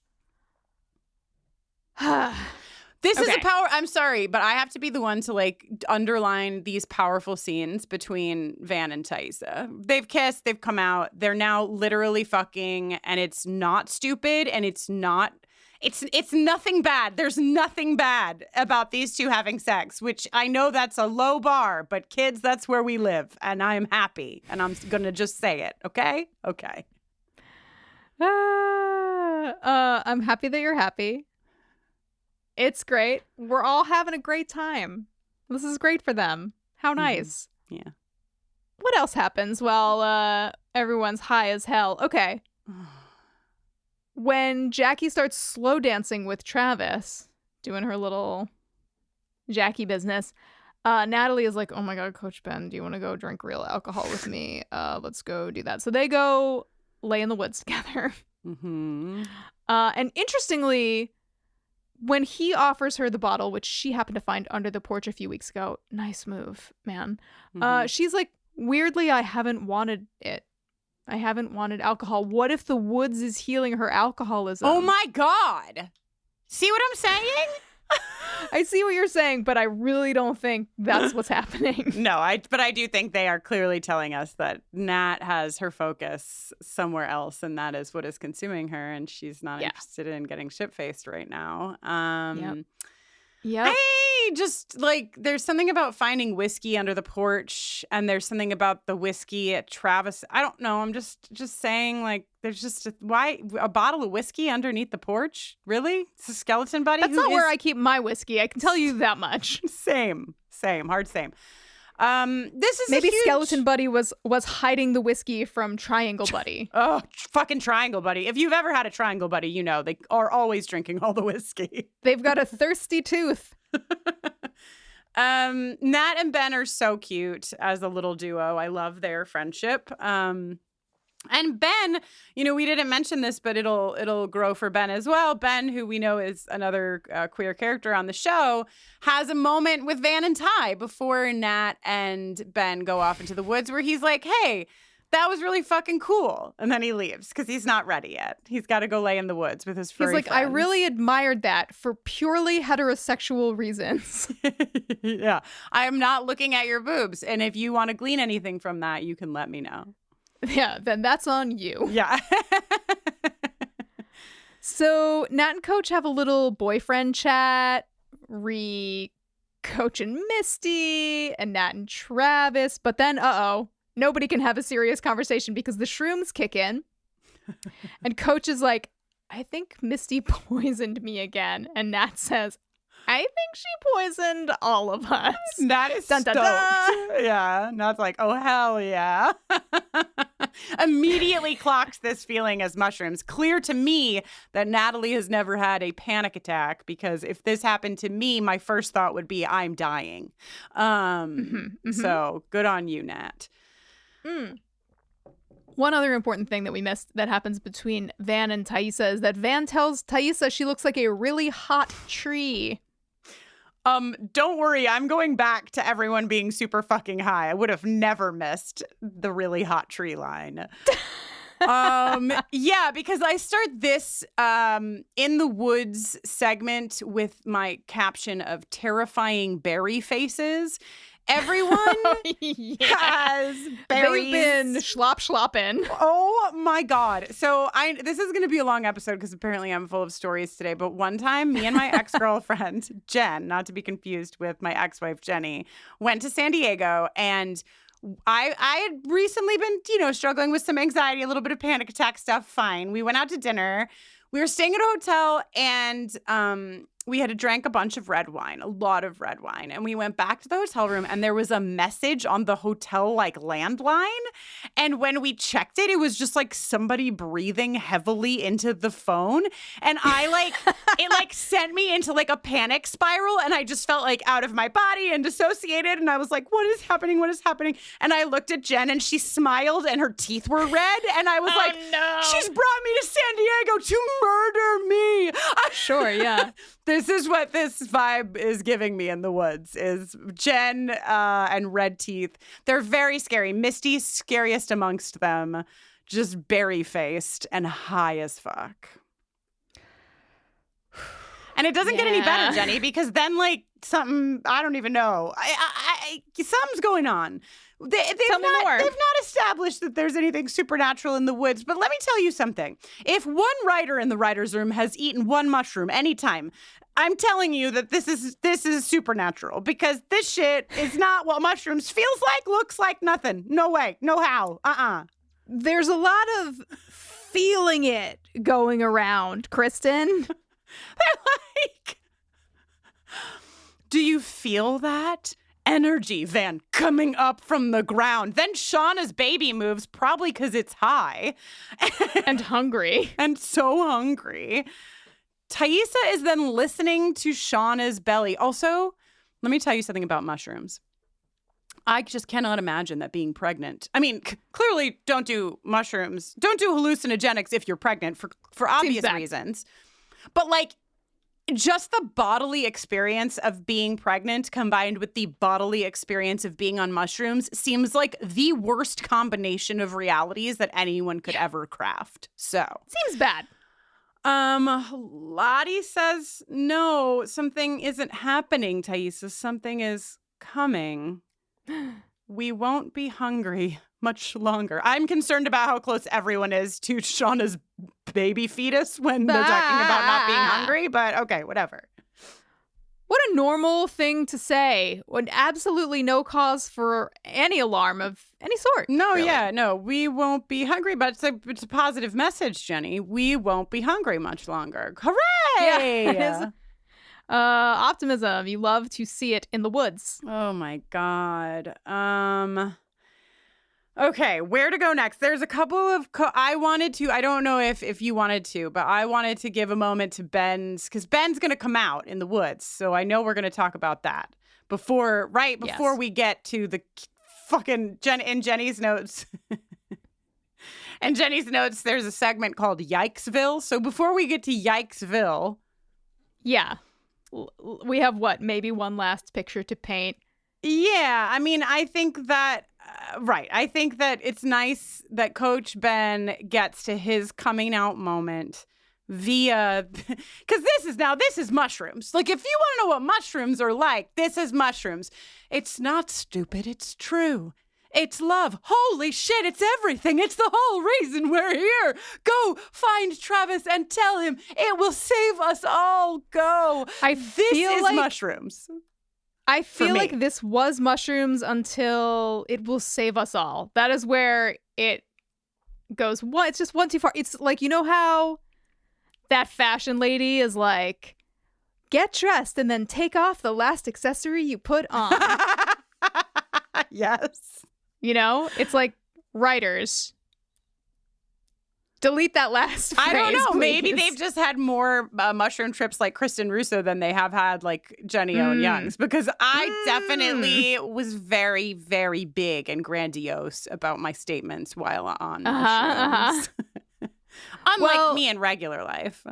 This is a power. I'm sorry, but I have to be the one to like underline these powerful scenes between Van and Thaisa. They've kissed, they've come out, they're now literally fucking, and it's not stupid, and it's nothing bad. There's nothing bad about these two having sex, which I know that's a low bar, but kids, that's where we live, and I'm happy, and I'm gonna just say it. Okay. I'm happy that you're happy. It's great. We're all having a great time. This is great for them. How nice. Yeah. What else happens while everyone's high as hell? Okay. When Jackie starts slow dancing with Travis, doing her little Jackie business, Natalie is like, oh my God, Coach Ben, do you want to go drink real alcohol with me? Let's go do that. So they go lay in the woods together. And interestingly, when he offers her the bottle, which she happened to find under the porch a few weeks ago, nice move, man. She's like, weirdly, I haven't wanted it. I haven't wanted alcohol. What if the woods is healing her alcoholism? Oh my God. See what I'm saying? I see what you're saying, but I really don't think that's what's happening. No, but I do think they are clearly telling us that Nat has her focus somewhere else, and that is what is consuming her, and she's not interested in getting shit-faced right now. Yep. Hey, just like there's something about finding whiskey under the porch, and there's something about the whiskey at Travis. I don't know. I'm just saying, like, there's just why a bottle of whiskey underneath the porch? Really? It's a skeleton buddy. That's not where I keep my whiskey. I can tell you that much. Same, hard same. This is maybe Skeleton Buddy was hiding the whiskey from Triangle Buddy. Oh, fucking Triangle Buddy. If you've ever had a Triangle Buddy, you know they are always drinking all the whiskey. They've got a thirsty tooth. Nat and Ben are so cute as a little duo. I love their friendship. And Ben, we didn't mention this, but it'll grow for Ben as well. Ben, who we know is another queer character on the show, has a moment with Van and Ty before Nat and Ben go off into the woods where he's like, hey, that was really fucking cool. And then he leaves because he's not ready yet. He's got to go lay in the woods with his furry He's like, friends. I really admired that for purely heterosexual reasons. Yeah. I am not looking at your boobs. And if you want to glean anything from that, you can let me know. Yeah, then that's on you. Yeah. So Nat and Coach have a little boyfriend chat, Coach and Misty, and Nat and Travis. But then, nobody can have a serious conversation because the shrooms kick in. And Coach is like, I think Misty poisoned me again. And Nat says, I think she poisoned all of us. Nat is dun, stoked. dun, dun. Yeah. Nat's like, oh, hell yeah. Immediately clocks this feeling as mushrooms. Clear to me that Natalie has never had a panic attack, because if this happened to me, my first thought would be I'm dying. So good on you, Nat. One other important thing that we missed that happens between Van and Thaisa is that Van tells Thaisa she looks like a really hot tree. Don't worry, I'm going back to everyone being super fucking high. I would have never missed the really hot tree line. Yeah, because I start this in the woods segment with my caption of terrifying berry faces. Everyone has berries. They've been slopping. Oh my God. So this is going to be a long episode because apparently I'm full of stories today. But one time, me and my ex-girlfriend, Jen, not to be confused with my ex-wife, Jenny, went to San Diego, and I had recently been, struggling with some anxiety, a little bit of panic attack stuff. Fine. We went out to dinner. We were staying at a hotel, and we had drank a bunch of red wine, a lot of red wine. And we went back to the hotel room, and there was a message on the hotel landline. And when we checked it, it was just somebody breathing heavily into the phone. And it sent me into a panic spiral. And I just felt out of my body and dissociated. And I was like, what is happening? What is happening? And I looked at Jen, and she smiled and her teeth were red. And I was no. She's brought me to San Diego to murder me. Sure, yeah. This is what this vibe is giving me in the woods, is Jen and red teeth. They're very scary. Misty's scariest amongst them, just berry-faced and high as fuck. And it doesn't get any better, Jenny, because then something, I don't even know. Something's going on. They've not established that there's anything supernatural in the woods, but let me tell you something. If one writer in the writer's room has eaten one mushroom anytime, I'm telling you that this is supernatural, because this shit is not what mushrooms feels like, looks like, nothing. No way. No how. There's a lot of feeling it going around, Kristin. They're do you feel that? Energy, Van, coming up from the ground. Then Shauna's baby moves, probably because it's high. And hungry. And so hungry. Thaisa is then listening to Shauna's belly. Also, let me tell you something about mushrooms. I just cannot imagine that being pregnant. I mean, clearly don't do mushrooms. Don't do hallucinogenics if you're pregnant for obvious reasons. But just the bodily experience of being pregnant combined with the bodily experience of being on mushrooms seems like the worst combination of realities that anyone could ever craft. So seems bad. Lottie says, no, something isn't happening, Thaisa. Something is coming. We won't be hungry much longer. I'm concerned about how close everyone is to Shauna's baby fetus when they're talking about not being hungry, but okay, whatever. What a normal thing to say. When absolutely no cause for any alarm of any sort. No, really. Yeah, no, we won't be hungry, but it's a positive message, Jenny. We won't be hungry much longer. Hooray! Yeah, optimism. You love to see it in the woods. Oh my God. Okay, where to go next? There's a couple of, I don't know if you wanted to, but I wanted to give a moment to Ben's, because Ben's going to come out in the woods. So I know we're going to talk about that before we get to the fucking Jenny's notes. And Jenny's notes, there's a segment called Yikesville. So before we get to Yikesville. Yeah. We have maybe one last picture to paint. Yeah. I mean, I think that, right. I think that it's nice that Coach Ben gets to his coming out moment via, because this is mushrooms. Like, if you want to know what mushrooms are like, this is mushrooms. It's not stupid. It's true. It's love. Holy shit, it's everything. It's the whole reason we're here. Go find Travis and tell him it will save us all. Go. This is mushrooms. I feel like this was mushrooms until it will save us all. That is where it goes. What? It's just one too far. It's like, you know how that fashion lady is like, get dressed and then take off the last accessory you put on. Yes. You know, it's like writers. Delete that last phrase, I don't know. please. Maybe they've just had more mushroom trips like Kristin Russo than they have had like Jenny Owen Young's, because I definitely was very, very big and grandiose about my statements while on mushrooms. Unlike me in regular life.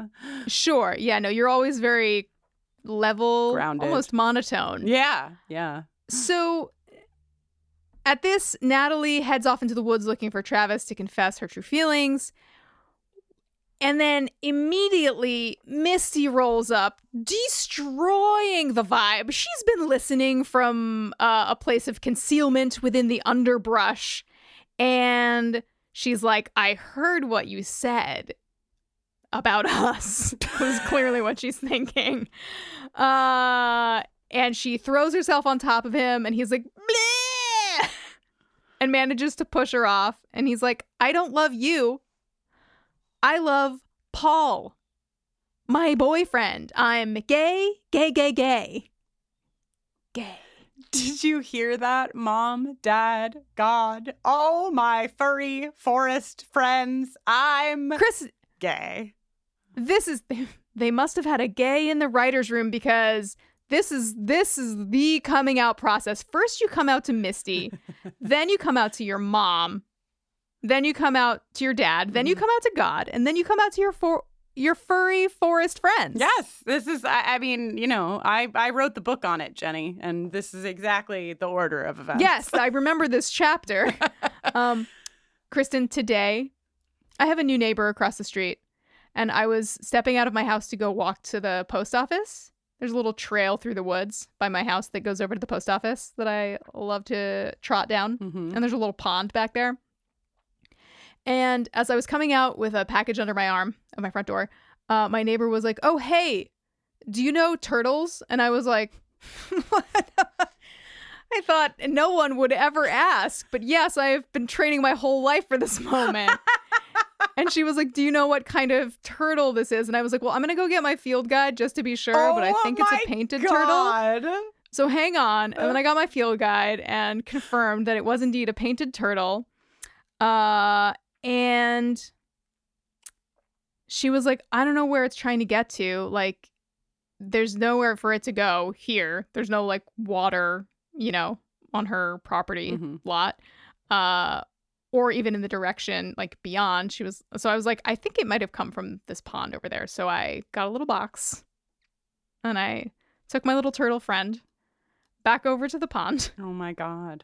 Sure. Yeah, no, you're always very level, grounded, almost monotone. Yeah, yeah. So at this, Natalie heads off into the woods looking for Travis to confess her true feelings. And then immediately, Misty rolls up, destroying the vibe. She's been listening from a place of concealment within the underbrush. And she's like, I heard what you said about us. Was clearly what she's thinking. And she throws herself on top of him, and he's like, bleh! And manages to push her off. And he's like, I don't love you. I love Paul, my boyfriend. I'm gay, gay, gay, gay. Gay. Did you hear that, Mom, Dad, God, all my furry forest friends? I'm gay. They must have had a gay in the writer's room, because this is the coming out process. First you come out to Misty, then you come out to your mom, then you come out to your dad, then you come out to God, and then you come out to your furry forest friends. Yes, this is, I mean, you know, I wrote the book on it, Jenny, and this is exactly the order of events. Yes, I remember this chapter. Kristin, today, I have a new neighbor across the street, and I was stepping out of my house to go walk to the post office. There's a little trail through the woods by my house that goes over to the post office that I love to trot down, and there's a little pond back there. And as I was coming out with a package under my arm at my front door, my neighbor was like, oh, hey, do you know turtles? And I was like, what? I thought no one would ever ask. But yes, I have been training my whole life for this moment. And she was like, do you know what kind of turtle this is? And I was like, well, I'm going to go get my field guide just to be sure. But I think it's a painted turtle. So hang on. And then I got my field guide and confirmed that it was indeed a painted turtle. And she was like, I don't know where it's trying to get to. Like, there's nowhere for it to go here. There's no, like, water, you know, on her property lot. Or even in the direction, like, beyond. So I was like, I think it might have come from this pond over there. So I got a little box. And I took my little turtle friend back over to the pond. Oh, my God.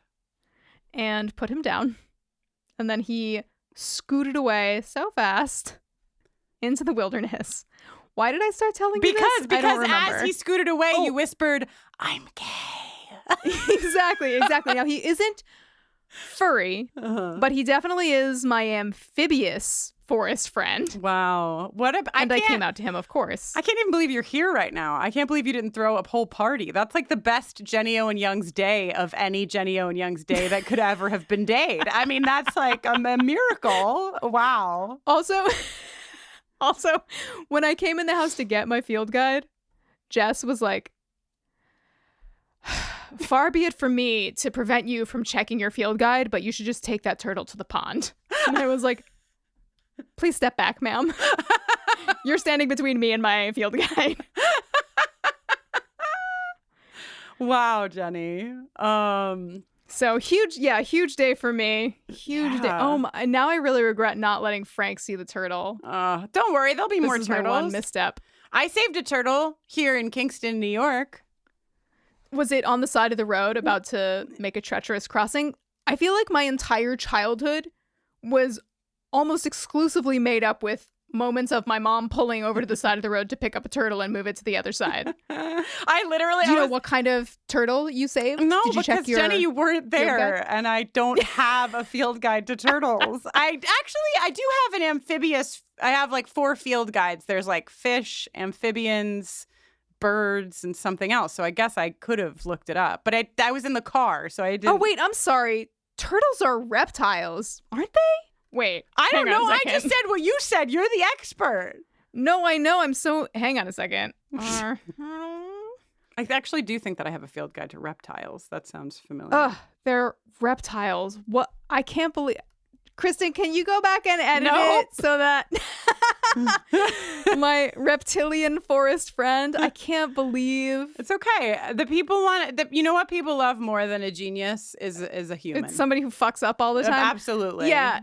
And put him down. And then he scooted away so fast into the wilderness. Why did I start telling you this? Because as he scooted away, you whispered, I'm gay. Exactly. Now, he isn't furry, but he definitely is my amphibious forest friend. Wow. I came out to him, of course. I can't even believe you're here right now. I can't believe you didn't throw a whole party. That's like the best Jenny Owen Young's day of any Jenny Owen Young's day that could ever have been dayed. I mean, that's like a miracle. Wow. Also, when I came in the house to get my field guide, Jess was like, far be it from me to prevent you from checking your field guide, but you should just take that turtle to the pond. And I was like, please step back, ma'am. You're standing between me and my field guide. Wow, Jenny. So huge day for me. Huge day. Oh my, now I really regret not letting Frank see the turtle. Don't worry, there'll be more This is turtles. my one misstep. I saved a turtle here in Kingston, New York. Was it on the side of the road about to make a treacherous crossing? I feel like my entire childhood was almost exclusively made up with moments of my mom pulling over to the side of the road to pick up a turtle and move it to the other side. Do you know what kind of turtle you saved? No, Did you because check your Jenny, you weren't there, and I don't have a field guide to turtles. I do have an amphibious. I have like 4 field guides. There's like fish, amphibians, birds, and something else. So I guess I could have looked it up, but I was in the car, so I didn't. Oh wait, I'm sorry. Turtles are reptiles, aren't they? Wait, I don't know. I just said what you said. You're the expert. No, I know. Hang on a second. I actually do think that I have a field guide to reptiles. That sounds familiar. Ugh, they're reptiles. What? I can't believe. Kristin, can you go back and edit it so that my reptilian forest friend, I can't believe. It's okay. The people want it. You know what people love more than a genius is a human. It's somebody who fucks up all the time. Absolutely. Yeah.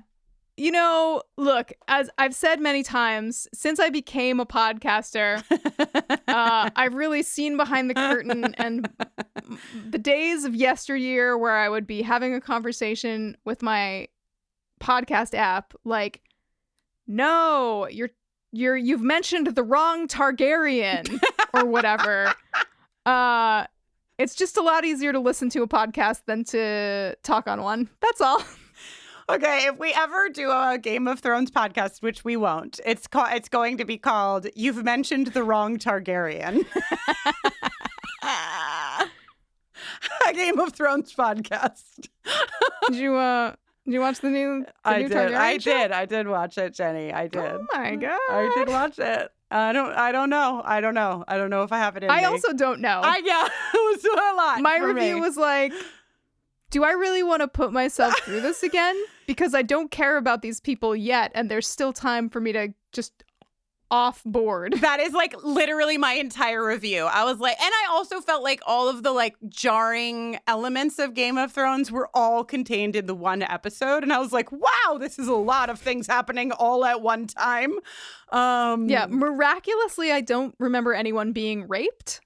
You know, look, as I've said many times, since I became a podcaster, I've really seen behind the curtain, and the days of yesteryear where I would be having a conversation with my podcast app, like, no, you've mentioned the wrong Targaryen or whatever. It's just a lot easier to listen to a podcast than to talk on one. That's all. Okay, if we ever do a Game of Thrones podcast, which we won't, it's going to be called "You've Mentioned the Wrong Targaryen." A Game of Thrones podcast. Did you watch the new Targaryen show? I did watch it, Jenny. I did. Oh my god. I did watch it. I don't know if I have it in me. I also don't know. It was a lot. My review was like, do I really want to put myself through this again? Because I don't care about these people yet, and there's still time for me to just off board. That is like literally my entire review. I was like, and I also felt like all of the like jarring elements of Game of Thrones were all contained in the one episode. And I was like, wow, this is a lot of things happening all at one time. Yeah, miraculously, I don't remember anyone being raped.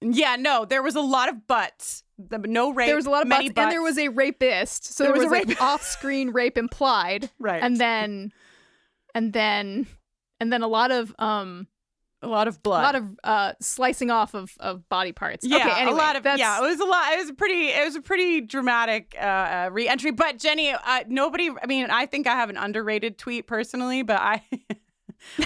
Yeah, no, there was a lot of butts. No rape. There was a lot of butts, and there was a rapist. So there was like off-screen rape implied, right? And then a lot of blood, a lot of slicing off of body parts. Yeah, okay, anyway, a lot of it was a lot. It was a pretty dramatic re-entry. But Jenny, nobody. I mean, I think I have an underrated tweet personally, but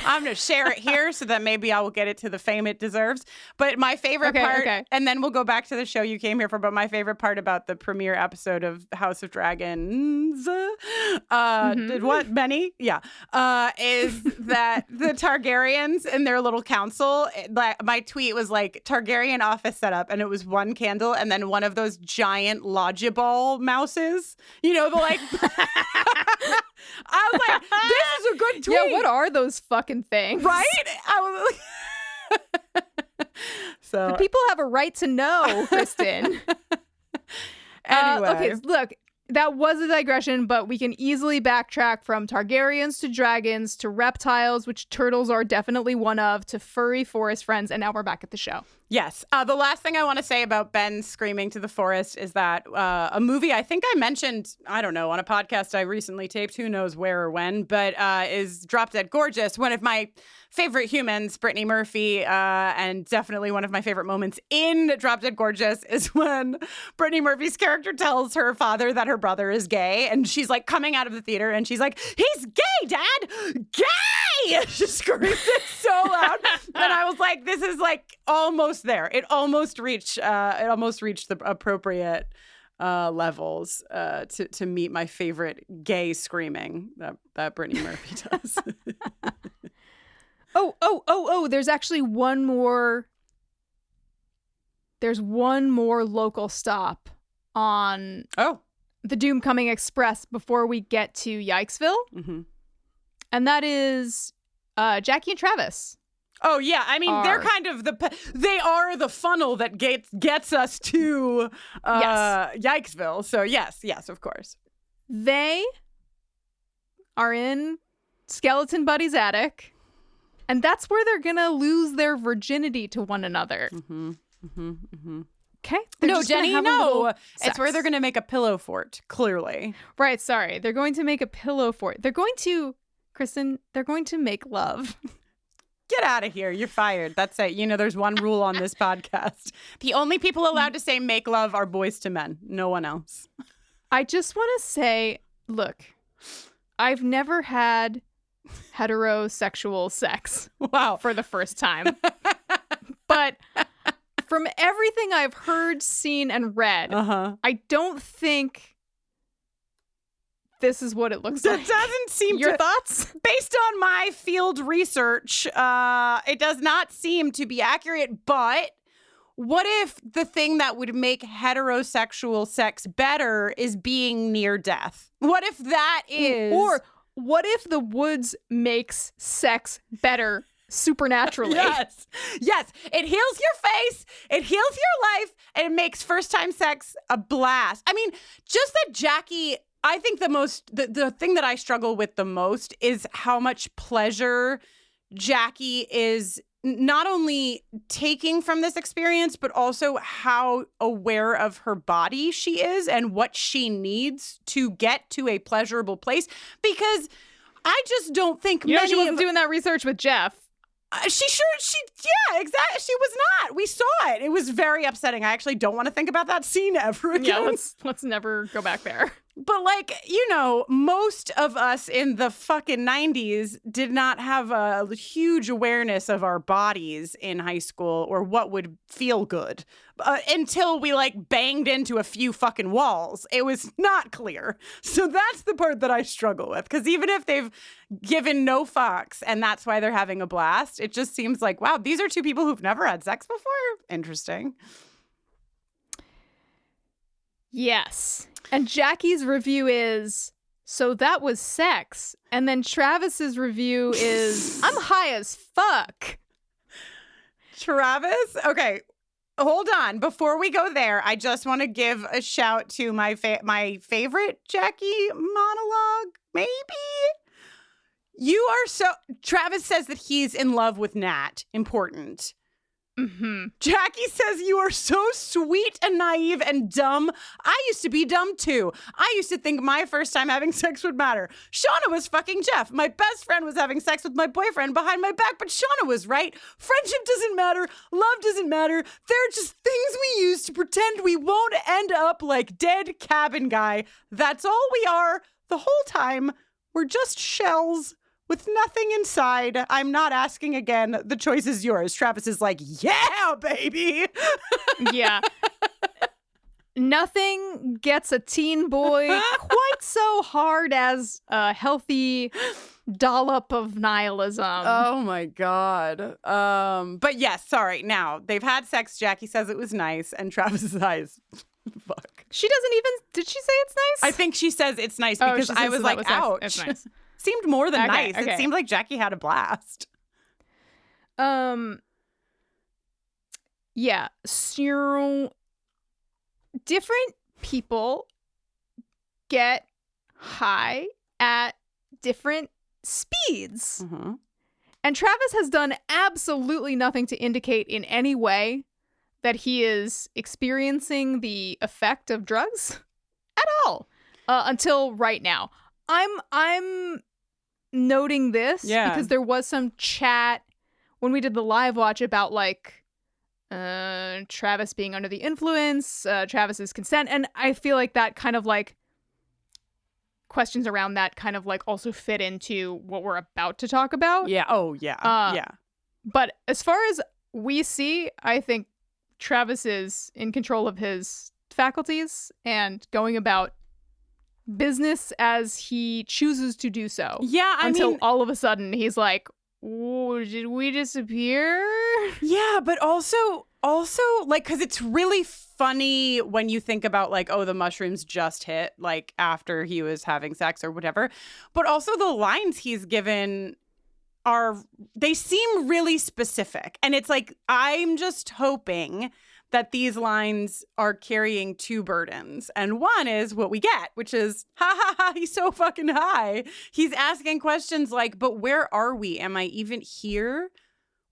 I'm going to share it here so that maybe I will get it to the fame it deserves. But my favorite part, and then we'll go back to the show you came here for, but my favorite part about the premiere episode of House of Dragons, Benny? Yeah. Is that the Targaryens and their little council, my tweet was like, Targaryen office setup, and it was one candle and then one of those giant Lodgeball mouses. You know, the like... I was like, this is a good tweet. Yeah, what are those fucking things? Right? I was like... So the people have a right to know, Kristin. Anyway. Okay, look, that was a digression, but we can easily backtrack from Targaryens to dragons to reptiles, which turtles are definitely one of, to furry forest friends, and now we're back at the show. Yes. The last thing I want to say about Ben screaming to the forest is that a movie I think I mentioned, I don't know, on a podcast I recently taped, who knows where or when, but is Drop Dead Gorgeous. One of my favorite humans, Brittany Murphy, and definitely one of my favorite moments in Drop Dead Gorgeous is when Brittany Murphy's character tells her father that her brother is gay, and she's like coming out of the theater and she's like, "He's gay, Dad! Gay!" She screams it so loud. And I was like, this is like almost there. It almost reached the appropriate levels to meet my favorite gay screaming that Brittany Murphy does. Oh, there's actually one more. There's one more local stop on the Doomcoming Express before we get to Yikesville. Mm-hmm. And that is Jackie and Travis. Oh yeah, I mean they're kind of they are the funnel that gets us to Yikesville. So yes, of course. They are in Skeleton Buddy's attic, and that's where they're gonna lose their virginity to one another. Okay. No, Jenny, no. It's where they're gonna make a pillow fort. Clearly, right. Sorry, they're going to make a pillow fort. They're going to, Kristin. They're going to make love. Get out of here. You're fired. That's it. You know, there's one rule on this podcast. The only people allowed to say make love are boys to men. No one else. I just want to say, look, I've never had heterosexual sex. Wow. For the first time. But from everything I've heard, seen, and read, I don't think this is what it looks like. It doesn't seem Your thoughts? Based on my field research, it does not seem to be accurate. But what if the thing that would make heterosexual sex better is being near death? What if that is... Or what if the woods makes sex better supernaturally? Yes. It heals your face, it heals your life, and it makes first-time sex a blast. I mean, just that Jackie... I think the thing that I struggle with the most is how much pleasure Jackie is not only taking from this experience, but also how aware of her body she is and what she needs to get to a pleasurable place. Because I just don't think she wasn't doing that research with Jeff. Yeah, exactly. She was not. We saw it. It was very upsetting. I actually don't want to think about that scene ever again. Yeah, let's never go back there. But most of us in the fucking 90s did not have a huge awareness of our bodies in high school or what would feel good until we banged into a few fucking walls. It was not clear. So that's the part that I struggle with. Because even if they've given no fucks and that's why they're having a blast, it just seems like, wow, these are two people who've never had sex before. Interesting. Yes. And Jackie's review is, so that was sex. And then Travis's review is, I'm high as fuck. Travis? Okay, hold on. Before we go there, I just want to give a shout to my favorite Jackie monologue, maybe? Travis says that he's in love with Nat. Important. Mm-hmm. Jackie says you are so sweet and naive and dumb. I used to be dumb too. I used to think my first time having sex would matter. Shauna was fucking Jeff. My best friend was having sex with my boyfriend behind my back, but Shauna was right. Friendship doesn't matter. Love doesn't matter. They're just things we use to pretend we won't end up like dead cabin guy. That's all we are the whole time. We're just shells with nothing inside. I'm not asking again. The choice is yours. Travis is like, yeah, baby. Yeah. Nothing gets a teen boy quite so hard as a healthy dollop of nihilism. Oh my God. But yes, sorry. Now, they've had sex. Jackie says it was nice, and Travis's eyes, fuck. She doesn't even, did she say it's nice? I think she says it's nice because I was like, ouch. It's nice. Seemed more than nice. Okay. It seemed like Jackie had a blast. Yeah. So different people get high at different speeds. Mm-hmm. And Travis has done absolutely nothing to indicate in any way that he is experiencing the effect of drugs at all until right now. I'm noting this because there was some chat when we did the live watch about Travis being under the influence, Travis's consent, and I feel like that kind of questions around that kind of also fit into what we're about to talk about. Yeah. Oh yeah. Yeah. But as far as we see, I think Travis is in control of his faculties and going about business as he chooses to do so. Yeah, until all of a sudden he's like, "Whoa, did we disappear?" Yeah, but also because it's really funny when you think about the mushrooms just hit after he was having sex or whatever. But also the lines he's given they seem really specific. And it's like, I'm just hoping that these lines are carrying two burdens. And one is what we get, which is, ha ha ha, he's so fucking high. He's asking questions like, but where are we? Am I even here?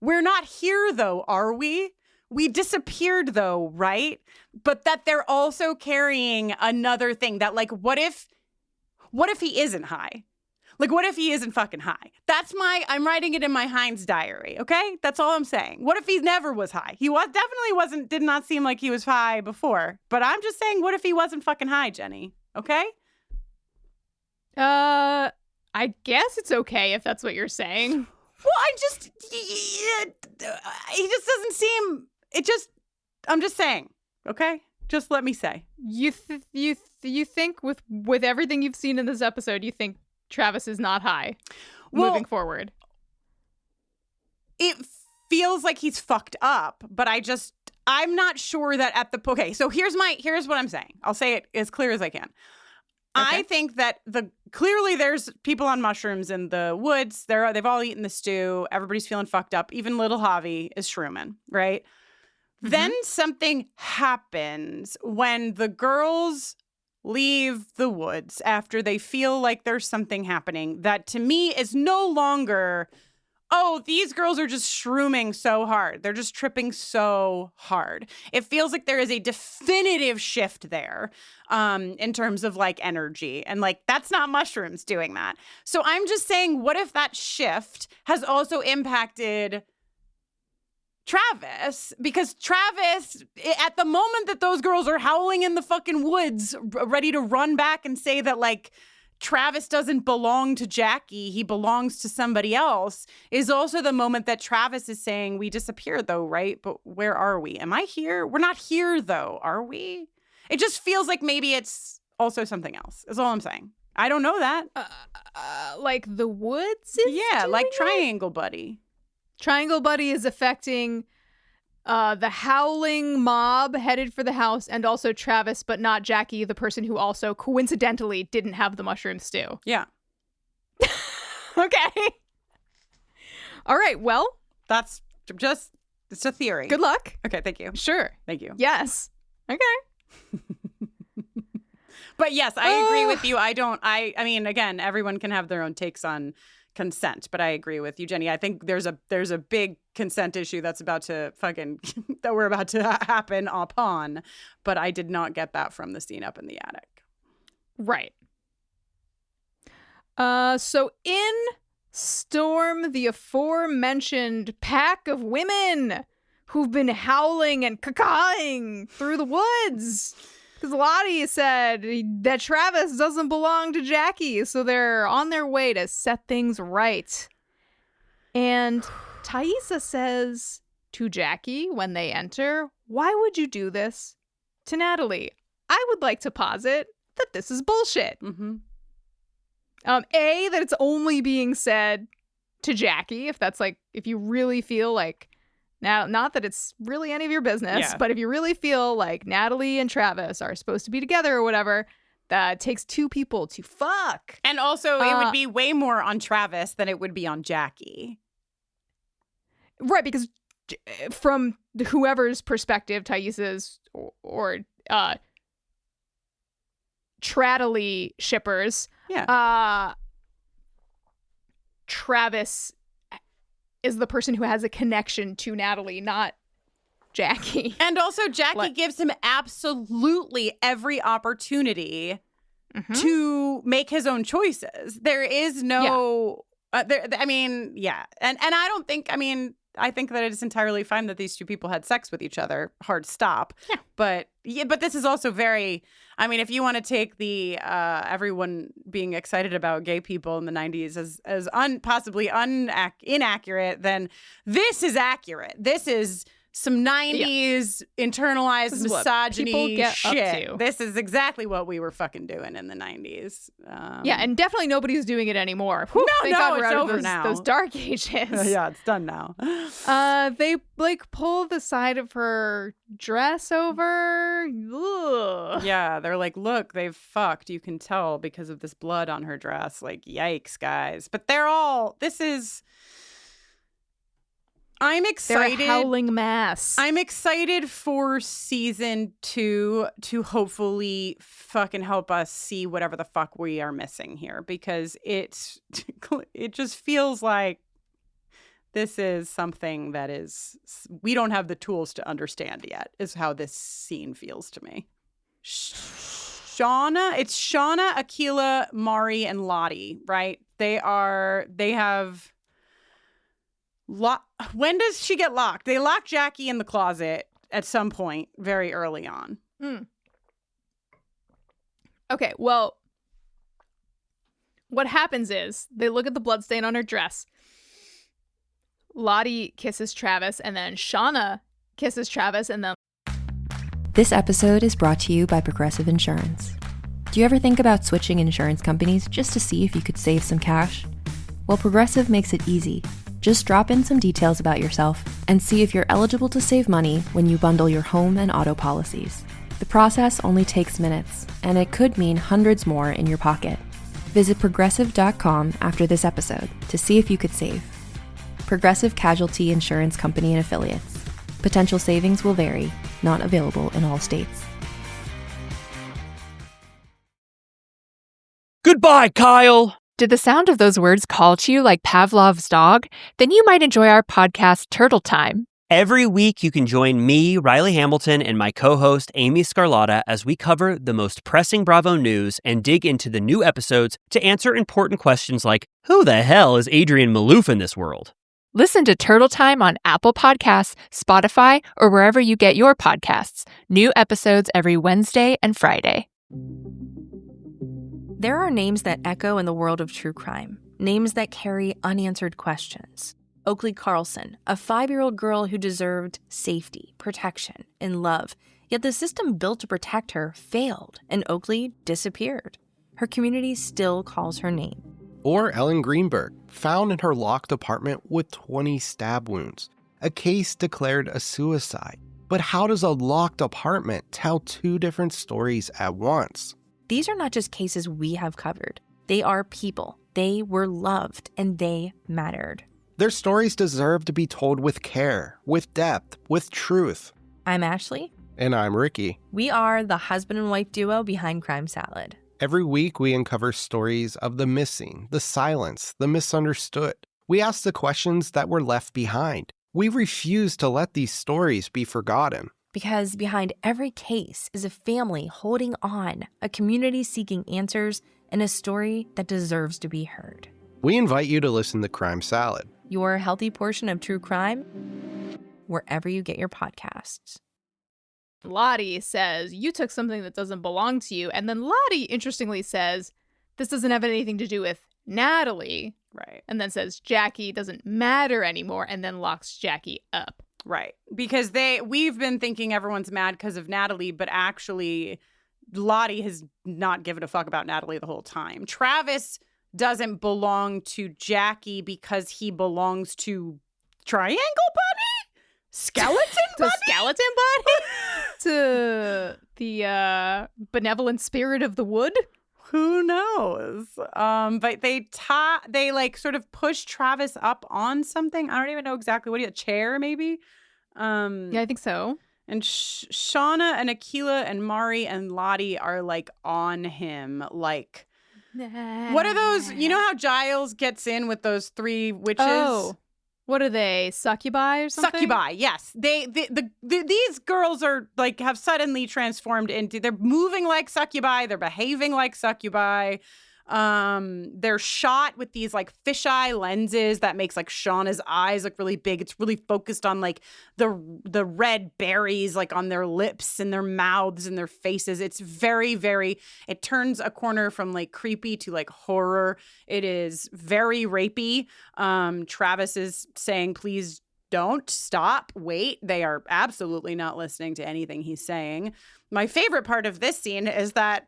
We're not here though, are we? We disappeared though, right? But that they're also carrying another thing that like, what if he isn't high? Like, what if he isn't fucking high? I'm writing it in my Heinz diary, okay? That's all I'm saying. What if he never was high? He did not seem like he was high before. But I'm just saying, what if he wasn't fucking high, Jenny? Okay? I guess it's okay if that's what you're saying. Well, he just doesn't seem, I'm just saying, okay? Just let me say. You think with everything you've seen in this episode, you think Travis is not high moving forward? It feels like he's fucked up, but I'm not sure that okay, so here's what I'm saying. I'll say it as clear as I can. Okay. I think that clearly there's people on mushrooms in the woods. They've all eaten the stew. Everybody's feeling fucked up. Even little Javi is shrooming, right? Mm-hmm. Then something happens when the girls leave the woods after they feel like there's something happening that to me is no longer, oh, these girls are just shrooming so hard. They're just tripping so hard. It feels like there is a definitive shift there in terms of like energy. And like, that's not mushrooms doing that. So I'm just saying, what if that shift has also impacted Travis? Because Travis, at the moment that those girls are howling in the fucking woods, ready to run back and say that like Travis doesn't belong to Jackie, he belongs to somebody else, is also the moment that Travis is saying, we disappeared though, right? But where are we? Am I here? We're not here though, are we? It just feels like maybe it's also something else, is all I'm saying. I don't know that. Like the woods is like it? Triangle Buddy. Triangle Buddy is affecting the howling mob headed for the house, and also Travis, but not Jackie, the person who also coincidentally didn't have the mushroom stew. Yeah. Okay. All right. Well, that's just, it's a theory. Good luck. Okay. Thank you. Sure. Thank you. Yes. Okay. But yes, I agree with you. I mean, again, everyone can have their own takes on consent, but I agree with you, Jenny. I think there's a big consent issue that's about to that we're about to happen upon, but I did not get that from the scene up in the attic. Right. So in storm the aforementioned pack of women who've been howling and cacaing through the woods. Because Lottie said that Travis doesn't belong to Jackie, so they're on their way to set things right. And Thaisa says to Jackie when they enter, why would you do this to Natalie? I would like to posit that this is bullshit. Mm-hmm. That it's only being said to Jackie, if you really feel like, now, not that it's really any of your business, but if you really feel like Natalie and Travis are supposed to be together or whatever, that takes two people to fuck. And also, it would be way more on Travis than it would be on Jackie. Right, because from whoever's perspective, Thaisa's or Trattley shippers, Travis is the person who has a connection to Natalie, not Jackie. And also Jackie gives him absolutely every opportunity to make his own choices. There is no, And I think that it is entirely fine that these two people had sex with each other. Hard stop. Yeah. But this is also very, if you want to take the everyone being excited about gay people in the 90s as possibly inaccurate, then this is accurate. This is some 90s internalized misogyny shit. This is exactly what we were fucking doing in the 90s. And definitely nobody's doing it anymore. Whew, thank God we're it's out over of now. those dark ages. Yeah, it's done now. They pull the side of her dress over. Ugh. Yeah, they're like, look, they've fucked. You can tell because of this blood on her dress. Like, yikes, guys. But this is I'm excited. They're a howling mass. I'm excited for season 2 to hopefully fucking help us see whatever the fuck we are missing here, because it just feels like this is something that we don't have the tools to understand yet, is how this scene feels to me. It's Shauna, Akila, Mari, and Lottie, right? When does she get locked? They lock Jackie in the closet at some point very early on. Okay, well, what happens is they look at the bloodstain on her dress. Lottie kisses Travis, and then Shauna kisses Travis, and then... This episode is brought to you by Progressive Insurance. Do you ever think about switching insurance companies just to see if you could save some cash? Well, Progressive makes it easy. Just drop in some details about yourself and see if you're eligible to save money when you bundle your home and auto policies. The process only takes minutes, and it could mean hundreds more in your pocket. Visit Progressive.com after this episode to see if you could save. Progressive Casualty Insurance Company and Affiliates. Potential savings will vary. Not available in all states. Goodbye, Kyle! Did the sound of those words call to you like Pavlov's dog? Then you might enjoy our podcast, Turtle Time. Every week, you can join me, Riley Hamilton, and my co-host, Amy Scarlatta, as we cover the most pressing Bravo news and dig into the new episodes to answer important questions like, who the hell is Adrian Malouf in this world? Listen to Turtle Time on Apple Podcasts, Spotify, or wherever you get your podcasts. New episodes every Wednesday and Friday. There are names that echo in the world of true crime. Names that carry unanswered questions. Oakley Carlson, a 5-year-old girl who deserved safety, protection, and love. Yet the system built to protect her failed, and Oakley disappeared. Her community still calls her name. Or Ellen Greenberg, found in her locked apartment with 20 stab wounds. A case declared a suicide. But how does a locked apartment tell 2 different stories at once? These are not just cases we have covered. They are people. They were loved, and they mattered. Their stories deserve to be told with care, with depth, with truth. I'm Ashley. And I'm Ricky. We are the husband and wife duo behind Crime Salad. Every week, we uncover stories of the missing, the silence, the misunderstood. We ask the questions that were left behind. We refuse to let these stories be forgotten. Because behind every case is a family holding on, a community seeking answers, and a story that deserves to be heard. We invite you to listen to Crime Salad, your healthy portion of true crime, wherever you get your podcasts. Lottie says, you took something that doesn't belong to you. And then Lottie, interestingly, says, this doesn't have anything to do with Natalie. Right. And then says, Jackie doesn't matter anymore, and then locks Jackie up. Right. Because we've been thinking everyone's mad because of Natalie, but actually Lottie has not given a fuck about Natalie the whole time. Travis doesn't belong to Jackie because he belongs to Triangle Bunny? Skeleton Bunny? To Skeleton Bunny? To the benevolent spirit of the wood? Who knows? But they like sort of push Travis up on something. I don't even know exactly what a chair, maybe. Yeah, I think so. And Shauna and Akila and Mari and Lottie are like on him, like. What are those? You know how Giles gets in with those 3 witches? Oh, what are they? Succubi or something? Succubi, yes. These girls are like have suddenly transformed into. They're moving like succubi. They're behaving like succubi. They're shot with these like fisheye lenses that makes like Shauna's eyes look really big. It's really focused on like the red berries like on their lips and their mouths and their faces. It's very, very, it turns a corner from like creepy to like horror. It is very rapey. Travis is saying, please don't stop, wait. They are absolutely not listening to anything he's saying. My favorite part of this scene is that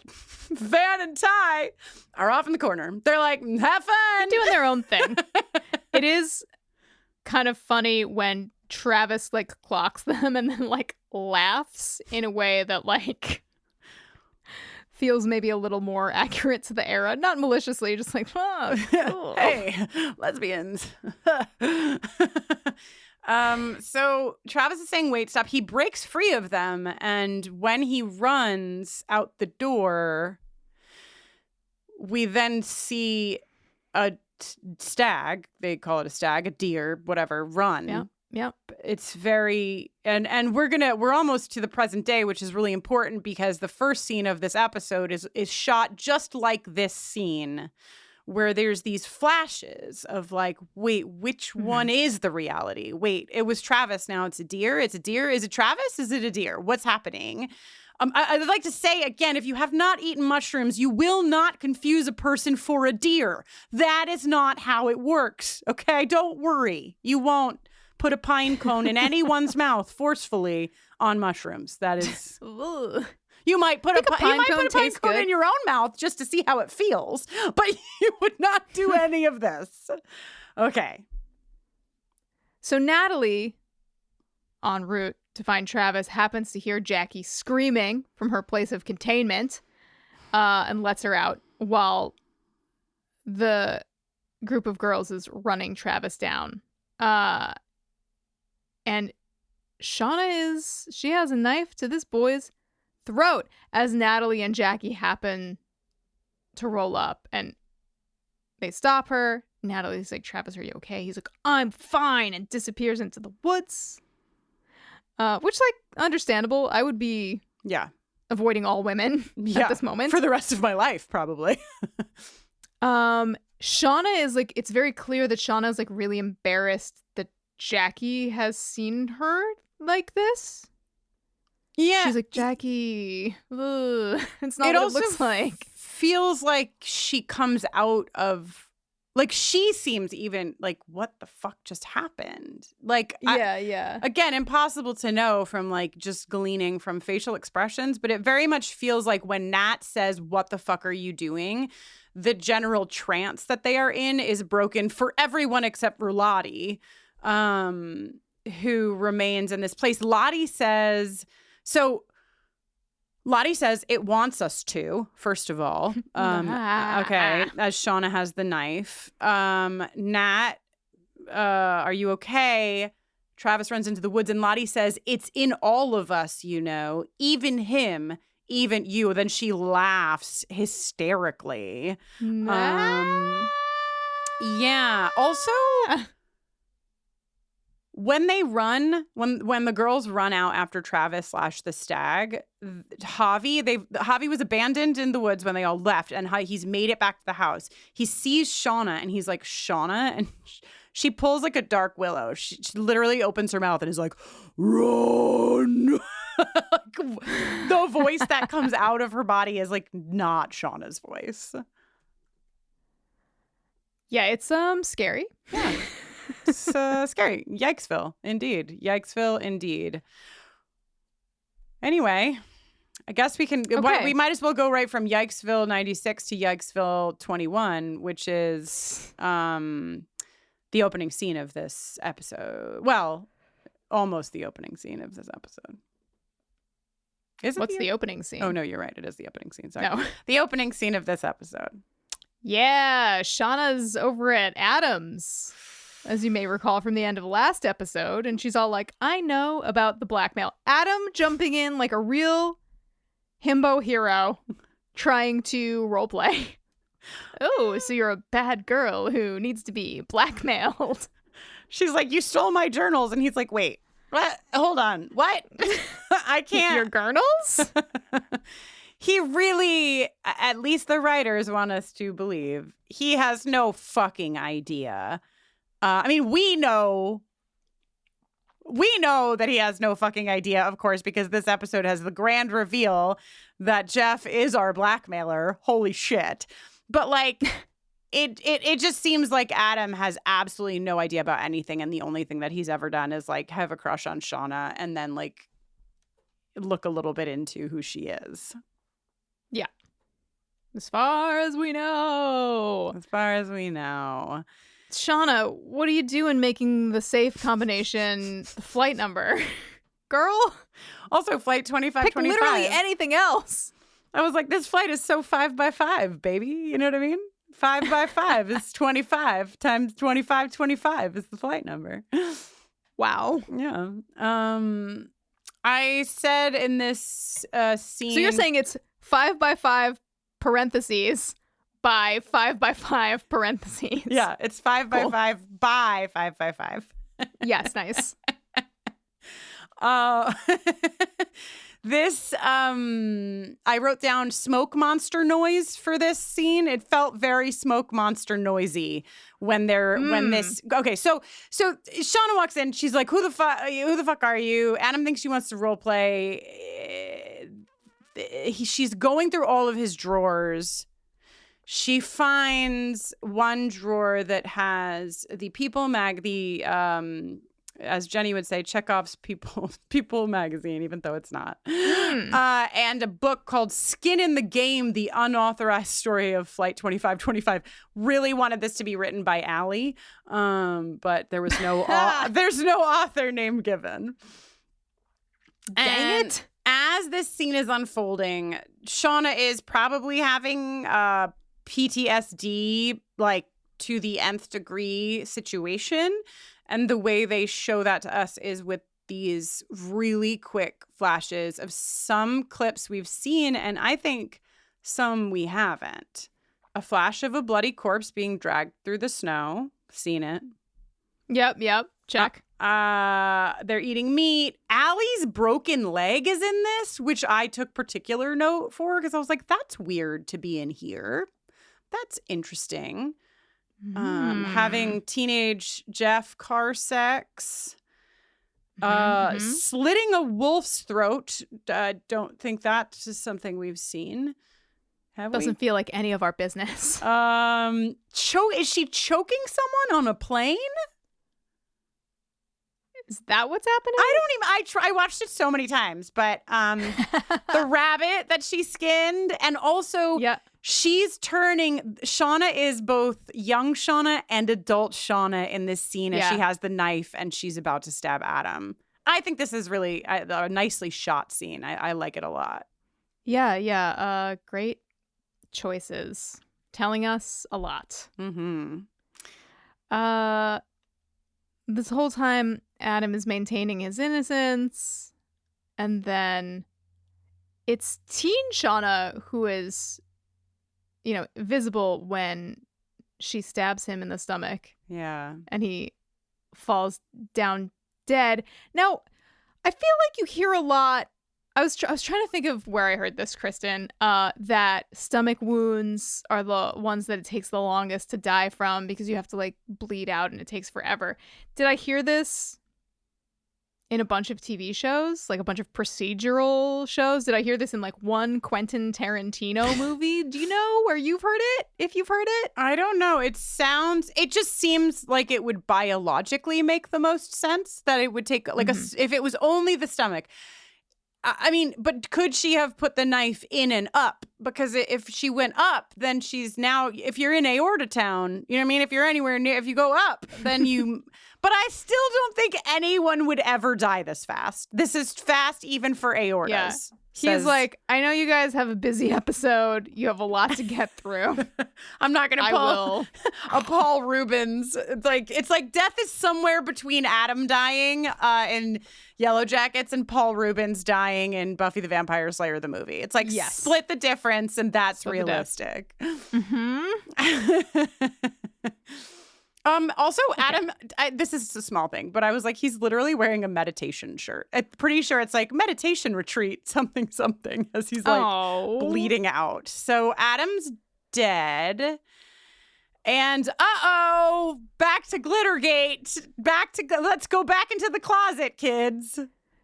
Van and Ty are off in the corner. They're like, have fun. They're doing their own thing. It is kind of funny when Travis like clocks them and then like laughs in a way that like feels maybe a little more accurate to the era. Not maliciously, just like, oh, cool. Hey, lesbians. So Travis is saying, wait, stop. He breaks free of them. And when he runs out the door, we then see a stag. They call it a stag, a deer, whatever, run. Yep. It's very, and we're almost to the present day, which is really important because the first scene of this episode is shot just like this scene, where there's these flashes of like, wait, which one is the reality? Wait, it was Travis. Now it's a deer. It's a deer. Is it Travis? Is it a deer? What's happening? I'd like to say again, if you have not eaten mushrooms, you will not confuse a person for a deer. That is not how it works. Okay, don't worry. You won't put a pine cone in anyone's mouth forcefully on mushrooms. That is. You might put a pine cone in your own mouth just to see how it feels, but you would not do any of this. Okay. So Natalie, en route to find Travis, happens to hear Jackie screaming from her place of containment and lets her out while the group of girls is running Travis down. And Shauna she has a knife to this boy's throat as Natalie and Jackie happen to roll up, and they stop her. Natalie's like, Travis, are you okay? He's like, I'm fine, and disappears into the woods. Which, like, understandable. I would be avoiding all women at this moment. For the rest of my life, probably. Shauna is like, it's very clear that Shauna is like really embarrassed that Jackie has seen her like this. Yeah. She's like, Jackie, it's not what it looks like. Feels like she comes out of, like, she seems even like, what the fuck just happened? Like, yeah. Again, impossible to know from like just gleaning from facial expressions, but it very much feels like when Nat says, what the fuck are you doing? The general trance that they are in is broken for everyone except for Lottie, who remains in this place. Lottie says it wants us to, first of all. Okay, as Shauna has the knife. Nat, are you okay? Travis runs into the woods and Lottie says, it's in all of us, you know, even him, even you. Then she laughs hysterically. Yeah. Also, when they run, when the girls run out after Travis / the stag, Javi was abandoned in the woods when they all left, and he's made it back to the house. He sees Shauna, and he's like, Shauna? And she pulls like a dark willow. She literally opens her mouth and is like, run! Like, the voice that comes out of her body is like not Shauna's voice. Yeah, it's scary. Yeah. It's scary. Yikesville, indeed. Yikesville, indeed. Anyway, I guess we can. Okay. We might as well go right from Yikesville 96 to Yikesville 21, which is the opening scene of this episode. Well, almost the opening scene of this episode. What's the opening scene? Oh no, you're right. It is the opening scene. Sorry. No. The opening scene of this episode. Yeah, Shauna's over at Adam's, as you may recall from the end of the last episode, and she's all like, I know about the blackmail. Adam jumping in like a real himbo hero trying to roleplay. Oh, so you're a bad girl who needs to be blackmailed. She's like, you stole my journals. And he's like, wait, what? Hold on. What? I can't. Your journals? He really, at least the writers want us to believe, he has no fucking idea. I mean, we know that he has no fucking idea, of course, because this episode has the grand reveal that Jeff is our blackmailer. Holy shit. But like, it just seems like Adam has absolutely no idea about anything. And the only thing that he's ever done is like have a crush on Shauna and then like look a little bit into who she is. Yeah. As far as we know. As far as we know. Shauna, what are you doing making the safe combination the flight number? Girl? Also, flight 2525. Pick literally anything else. I was like, this flight is so 5 by 5, baby. You know what I mean? 5 by 5 is 25 times 25 is the flight number. Wow. Yeah. I said in this scene. So you're saying it's 5x5 parentheses by 5x5 parentheses. Yeah, it's 5x5 by 5x5. Yes, nice. This I wrote down smoke monster noise for this scene. It felt very smoke monster noisy when this. Okay, so Shauna walks in. She's like, "Who the fuck are you?" Adam thinks she wants to role play. She's going through all of his drawers. She finds one drawer that has the People as Jenny would say, Chekhov's People magazine, even though it's not. And a book called Skin in the Game, The Unauthorized Story of Flight 2525. Really wanted this to be written by Allie, but there was there's no author name given. Dang it. As this scene is unfolding, Shauna is probably having PTSD, like, to the nth degree situation. And the way they show that to us is with these really quick flashes of some clips we've seen, and I think some we haven't. A flash of a bloody corpse being dragged through the snow. Seen it. Yep. Check. They're eating meat. Allie's broken leg is in this, which I took particular note for because I was like, that's weird to be in here. That's interesting. Having teenage Jeff car sex, slitting a wolf's throat. Don't think that is something we've seen. Doesn't feel like any of our business. Is she choking someone on a plane? Is that what's happening? I watched it so many times, but the rabbit that she skinned, and also she's turning. Shauna is both young Shauna and adult Shauna in this scene, as she has the knife and she's about to stab Adam. I think this is really a nicely shot scene. I like it a lot. Yeah. Great choices, telling us a lot. This whole time, Adam is maintaining his innocence, and then it's teen Shauna who is, visible when she stabs him in the stomach. Yeah. And he falls down dead. Now, I feel like you hear a lot. I was trying to think of where I heard this, Kristin, that stomach wounds are the ones that it takes the longest to die from because you have to, bleed out and it takes forever. Did I hear this in a bunch of TV shows, like a bunch of procedural shows? Did I hear this in, one Quentin Tarantino movie? Do you know where you've heard it, if you've heard it? I don't know. It just seems like it would biologically make the most sense that it would take, if it was only the stomach. I mean, but could she have put the knife in and up? Because if she went up, then she's now, if you're in aorta town, you know what I mean? If you're anywhere near, if you go up, then you, but I still don't think anyone would ever die this fast. This is fast even for aortas. Yeah. He's like, I know you guys have a busy episode. You have a lot to get through. I'm not going to pull a Paul Rubens. It's like death is somewhere between Adam dying in Yellowjackets and Paul Rubens dying in Buffy the Vampire Slayer, the movie. It's like split the difference, and that's split realistic. Also, Adam, this is a small thing, but I was like, he's literally wearing a meditation shirt. I'm pretty sure it's like meditation retreat, something, as he's bleeding out. So Adam's dead. And back to Glittergate. Let's go back into the closet, kids.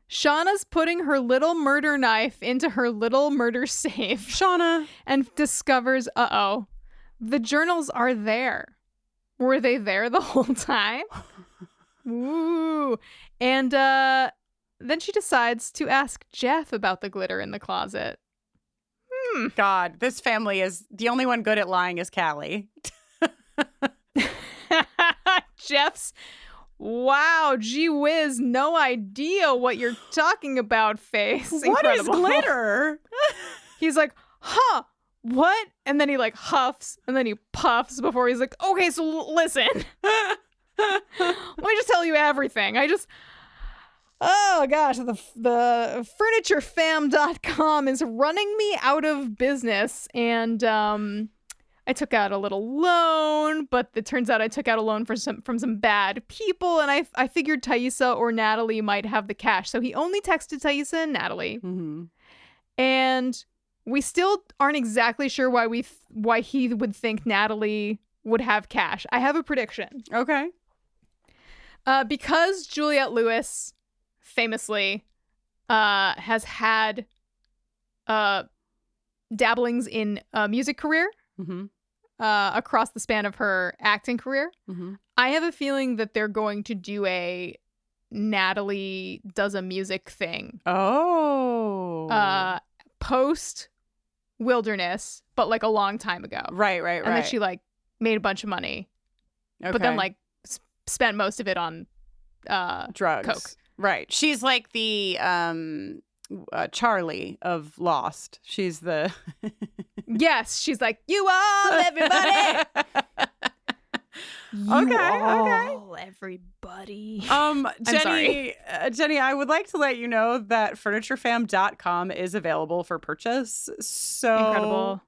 Shauna's putting her little murder knife into her little murder safe. Shauna. And discovers, the journals are there. Were they there the whole time? Ooh. And then she decides to ask Jeff about the glitter in the closet. God, this family is the only one good at lying is Callie. Jeff's, wow, gee whiz, no idea what you're talking about face. What is glitter? He's like, huh. What? And then he huffs and then he puffs before he's like, okay, so listen. Let me just tell you everything. Oh gosh, the FurnitureFam.com is running me out of business, and I took out a little loan, but it turns out I took out a loan from some bad people, and I figured Thaisa or Natalie might have the cash. So he only texted Thaisa and Natalie. Mm-hmm. And we still aren't exactly sure why he would think Natalie would have cash. I have a prediction. Okay. Because Juliette Lewis famously has had dabblings in a music career. Mm-hmm. Across the span of her acting career. Mm-hmm. I have a feeling that they're going to do a Natalie does a music thing. Oh. Post Wilderness, but like a long time ago. Right. And then she like made a bunch of money, okay. but then like spent most of it on drugs. Coke. Right. She's like the Charlie of Lost. She's the Yes, she's like, you all, everybody. Everybody. Jenny, I would like to let you know that FurnitureFam.com is available for purchase. So incredible.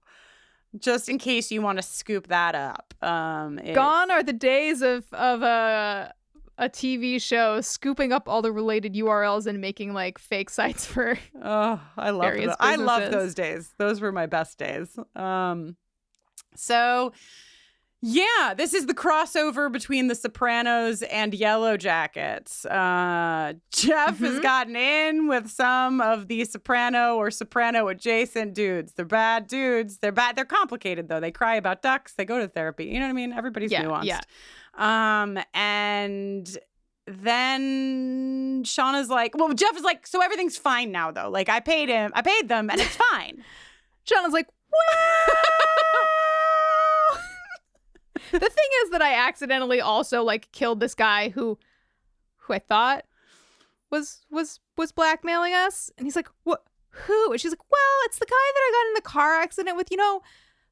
Just in case you want to scoop that up. Gone are the days of a TV show scooping up all the related URLs and making like fake sites for I love those days. Those were my best days. So yeah, this is the crossover between The Sopranos and Yellowjackets. Jeff has gotten in with some of the Soprano or Soprano adjacent dudes. They're bad dudes. They're bad. They're complicated though. They cry about ducks. They go to therapy. You know what I mean? Everybody's nuanced. Yeah. And then Shauna's like, well, Jeff is like, so everything's fine now though. Like I paid them and it's fine. Shauna's like, well. The thing is that I accidentally also like killed this guy who I thought was blackmailing us. And he's like, what? Who? And she's like, well, it's the guy that I got in the car accident with. You know,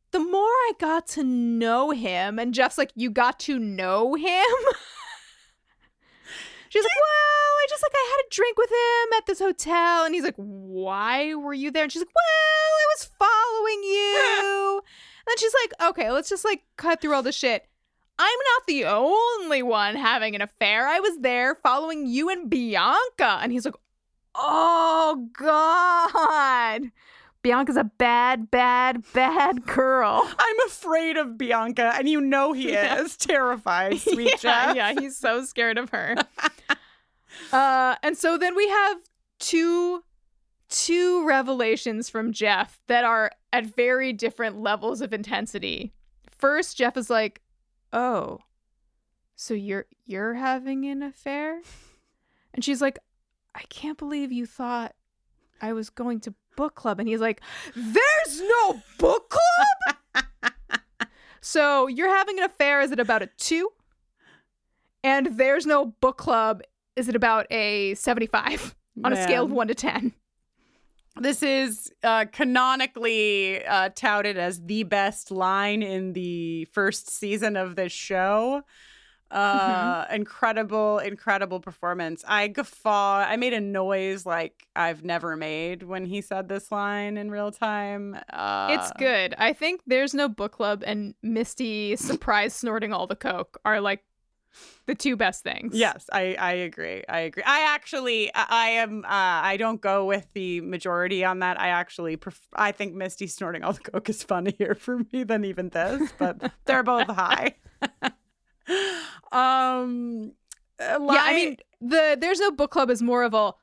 the more I got to know him. And Jeff's like, you got to know him? She's like, well, I had a drink with him at this hotel. And he's like, why were you there? And she's like, well, I was following you. And then she's like, okay, let's just like cut through all the shit. I'm not the only one having an affair. I was there following you and Bianca. And he's like, oh, God. Bianca's a bad, bad, bad girl. I'm afraid of Bianca. And you know he is. Terrified, sweet Jeff. Yeah, he's so scared of her. And so then we have two revelations from Jeff that are at very different levels of intensity. First, Jeff is like, oh, so you're having an affair? And she's like, I can't believe you thought I was going to book club. And he's like, there's no book club? So you're having an affair. Is it about a 2? And there's no book club. Is it about a 75 on a scale of 1 to 10? This is canonically touted as the best line in the first season of this show. Incredible performance. I guffaw. I made a noise like I've never made when he said this line in real time. It's good. I think there's no book club and Misty surprise snorting all the coke are like the two best things. Yes, I agree. I don't go with the majority on that. I think Misty snorting all the coke is funnier for me than even this, but they're both high. I mean, there's no book club is more of a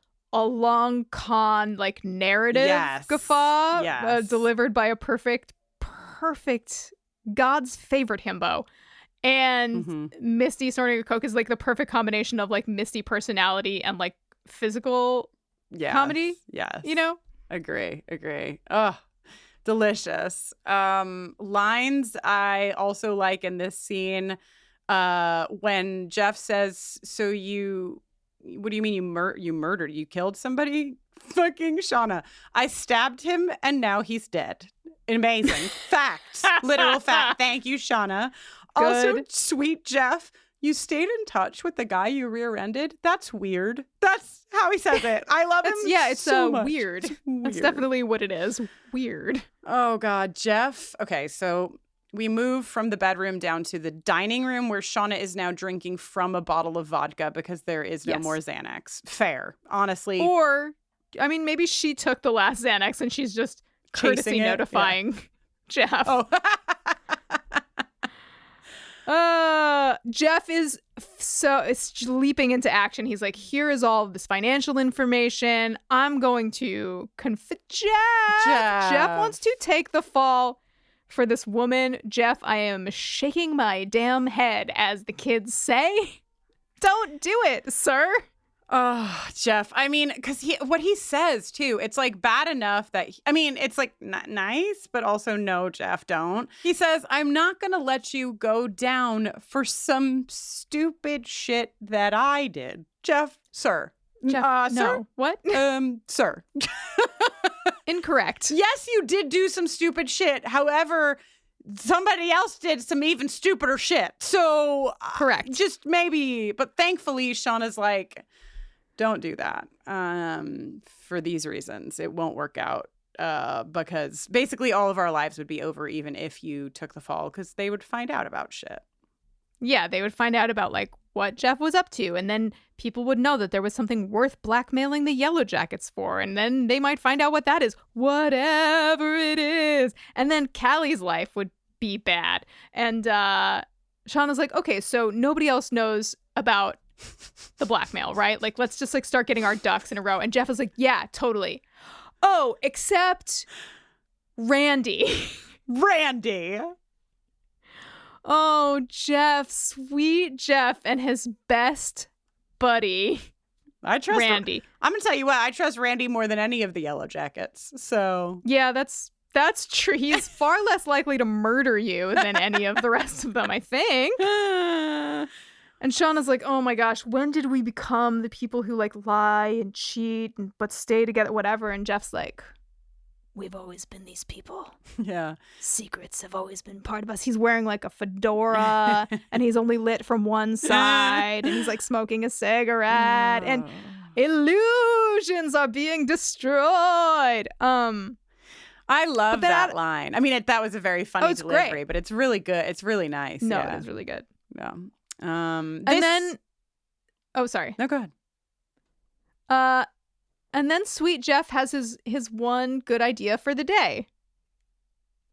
long con like narrative guffaw delivered by a perfect God's favorite himbo. And Misty snorting a coke is like the perfect combination of like Misty personality and like physical comedy. Yes. You know? Agree. Oh, delicious. Lines I also like in this scene when Jeff says, so what do you mean you murdered? You killed somebody? Fucking Shauna. I stabbed him and now he's dead. Amazing. Fact. Literal fact. Thank you, Shauna. Also, sweet Jeff, You stayed in touch with the guy you rear-ended? That's weird. That's how he says it. I love him it's so much. weird. It's That's weird. definitely what it is. Weird. Oh, God. Jeff. Okay, so we move from the bedroom down to the dining room where Shauna is now drinking from a bottle of vodka because there is no more Xanax. Fair. Honestly. Or, I mean, maybe she took the last Xanax and she's just courtesy notifying Jeff. Oh. Jeff is leaping into action. He's like, here is all of this financial information. I'm going to Jeff wants to take the fall for this woman. Jeff, I am shaking my damn head, as the kids say. Don't do it, sir. Oh, Jeff. I mean, because what he says, too, it's like bad enough that, it's like nice, but also no, Jeff, don't. He says, I'm not going to let you go down for some stupid shit that I did. Jeff, sir. Jeff, no. Sir? What? Sir. Incorrect. Yes, you did do some stupid shit. However, somebody else did some even stupider shit. So, correct. Just maybe, but thankfully, Shauna's like, don't do that for these reasons. It won't work out because basically all of our lives would be over even if you took the fall because they would find out about shit. Yeah, they would find out about like what Jeff was up to, and then people would know that there was something worth blackmailing the Yellowjackets for, and then they might find out what that is, whatever it is. And then Callie's life would be bad. And Shauna's like, okay, so nobody else knows about the blackmail, right? Like, let's just like start getting our ducks in a row. And Jeff is like, yeah, totally. Oh, except Randy. Randy. Oh, Jeff, sweet Jeff and his best buddy. I trust Randy. I'm going to tell you what, I trust Randy more than any of the Yellowjackets. So, yeah, that's true. He's far less likely to murder you than any of the rest of them, I think. And Shauna's like, oh my gosh, when did we become the people who like lie and cheat but stay together, whatever? And Jeff's like, we've always been these people. Yeah. Secrets have always been part of us. He's wearing like a fedora and he's only lit from one side and he's like smoking a cigarette and illusions are being destroyed. I love that line. I mean, that was a very funny delivery, great. But it's really good. It's really nice. No, yeah. it is really good. Yeah. And then, oh, sorry. No, go ahead. And then Sweet Jeff has his one good idea for the day.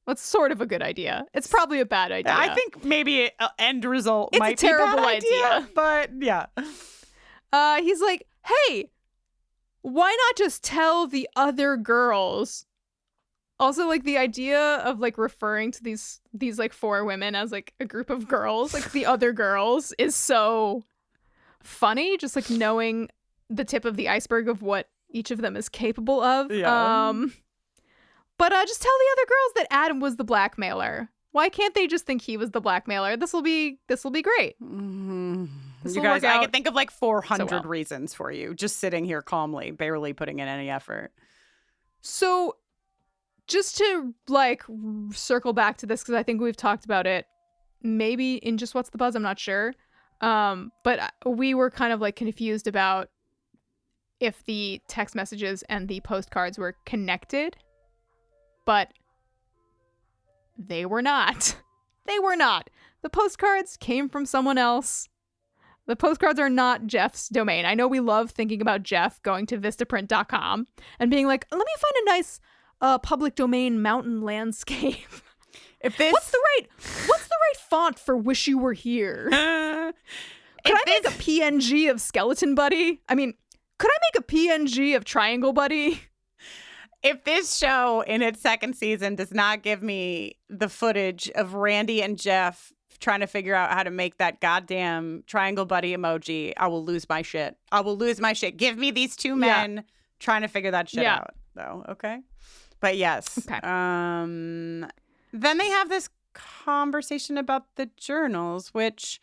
Well, it's sort of a good idea. It's probably a bad idea. I think maybe an end result it's might a terrible be a bad idea, but yeah. He's like, hey, why not just tell the other girls? Also, like, the idea of, like, referring to these like, four women as, like, a group of girls, like, the other girls, is so funny. Just, like, knowing the tip of the iceberg of what each of them is capable of. Yeah. But just tell the other girls that Adam was the blackmailer. Why can't they just think he was the blackmailer? This will be great. Mm-hmm. This You will guys, work I out can think of, like, 400 so well. reasons for you, just sitting here calmly, barely putting in any effort. So, just to, like, circle back to this, because I think we've talked about it maybe in Just What's the Buzz, I'm not sure. But we were kind of, like, confused about if the text messages and the postcards were connected. But they were not. They were not. The postcards came from someone else. The postcards are not Jeff's domain. I know we love thinking about Jeff going to vistaprint.com and being like, let me find a nice public domain mountain landscape. If this What's the right font for Wish You Were Here? Could I make a PNG of Skeleton Buddy? I mean, could I make a PNG of Triangle Buddy? If this show in its second season does not give me the footage of Randy and Jeff trying to figure out how to make that goddamn Triangle Buddy emoji, I will lose my shit. I will lose my shit. Give me these two men trying to figure that shit out, though. Okay? But yes. Okay. Then they have this conversation about the journals, which,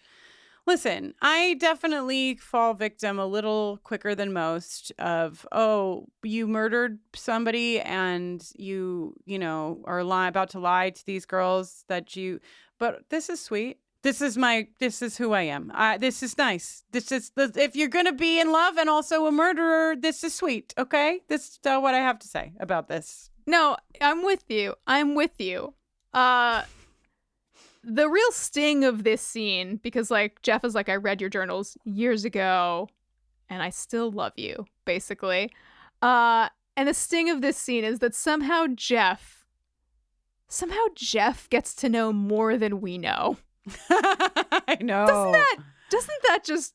listen, I definitely fall victim a little quicker than most of, oh, you murdered somebody and you know, are about to lie to these girls that you, but this is sweet. This is who I am. This is nice. If you're going to be in love and also a murderer, this is sweet. Okay. This is what I have to say about this. No, I'm with you. The real sting of this scene, because like Jeff is like, I read your journals years ago and I still love you, basically. And the sting of this scene is that somehow Jeff gets to know more than we know. I know. Doesn't that just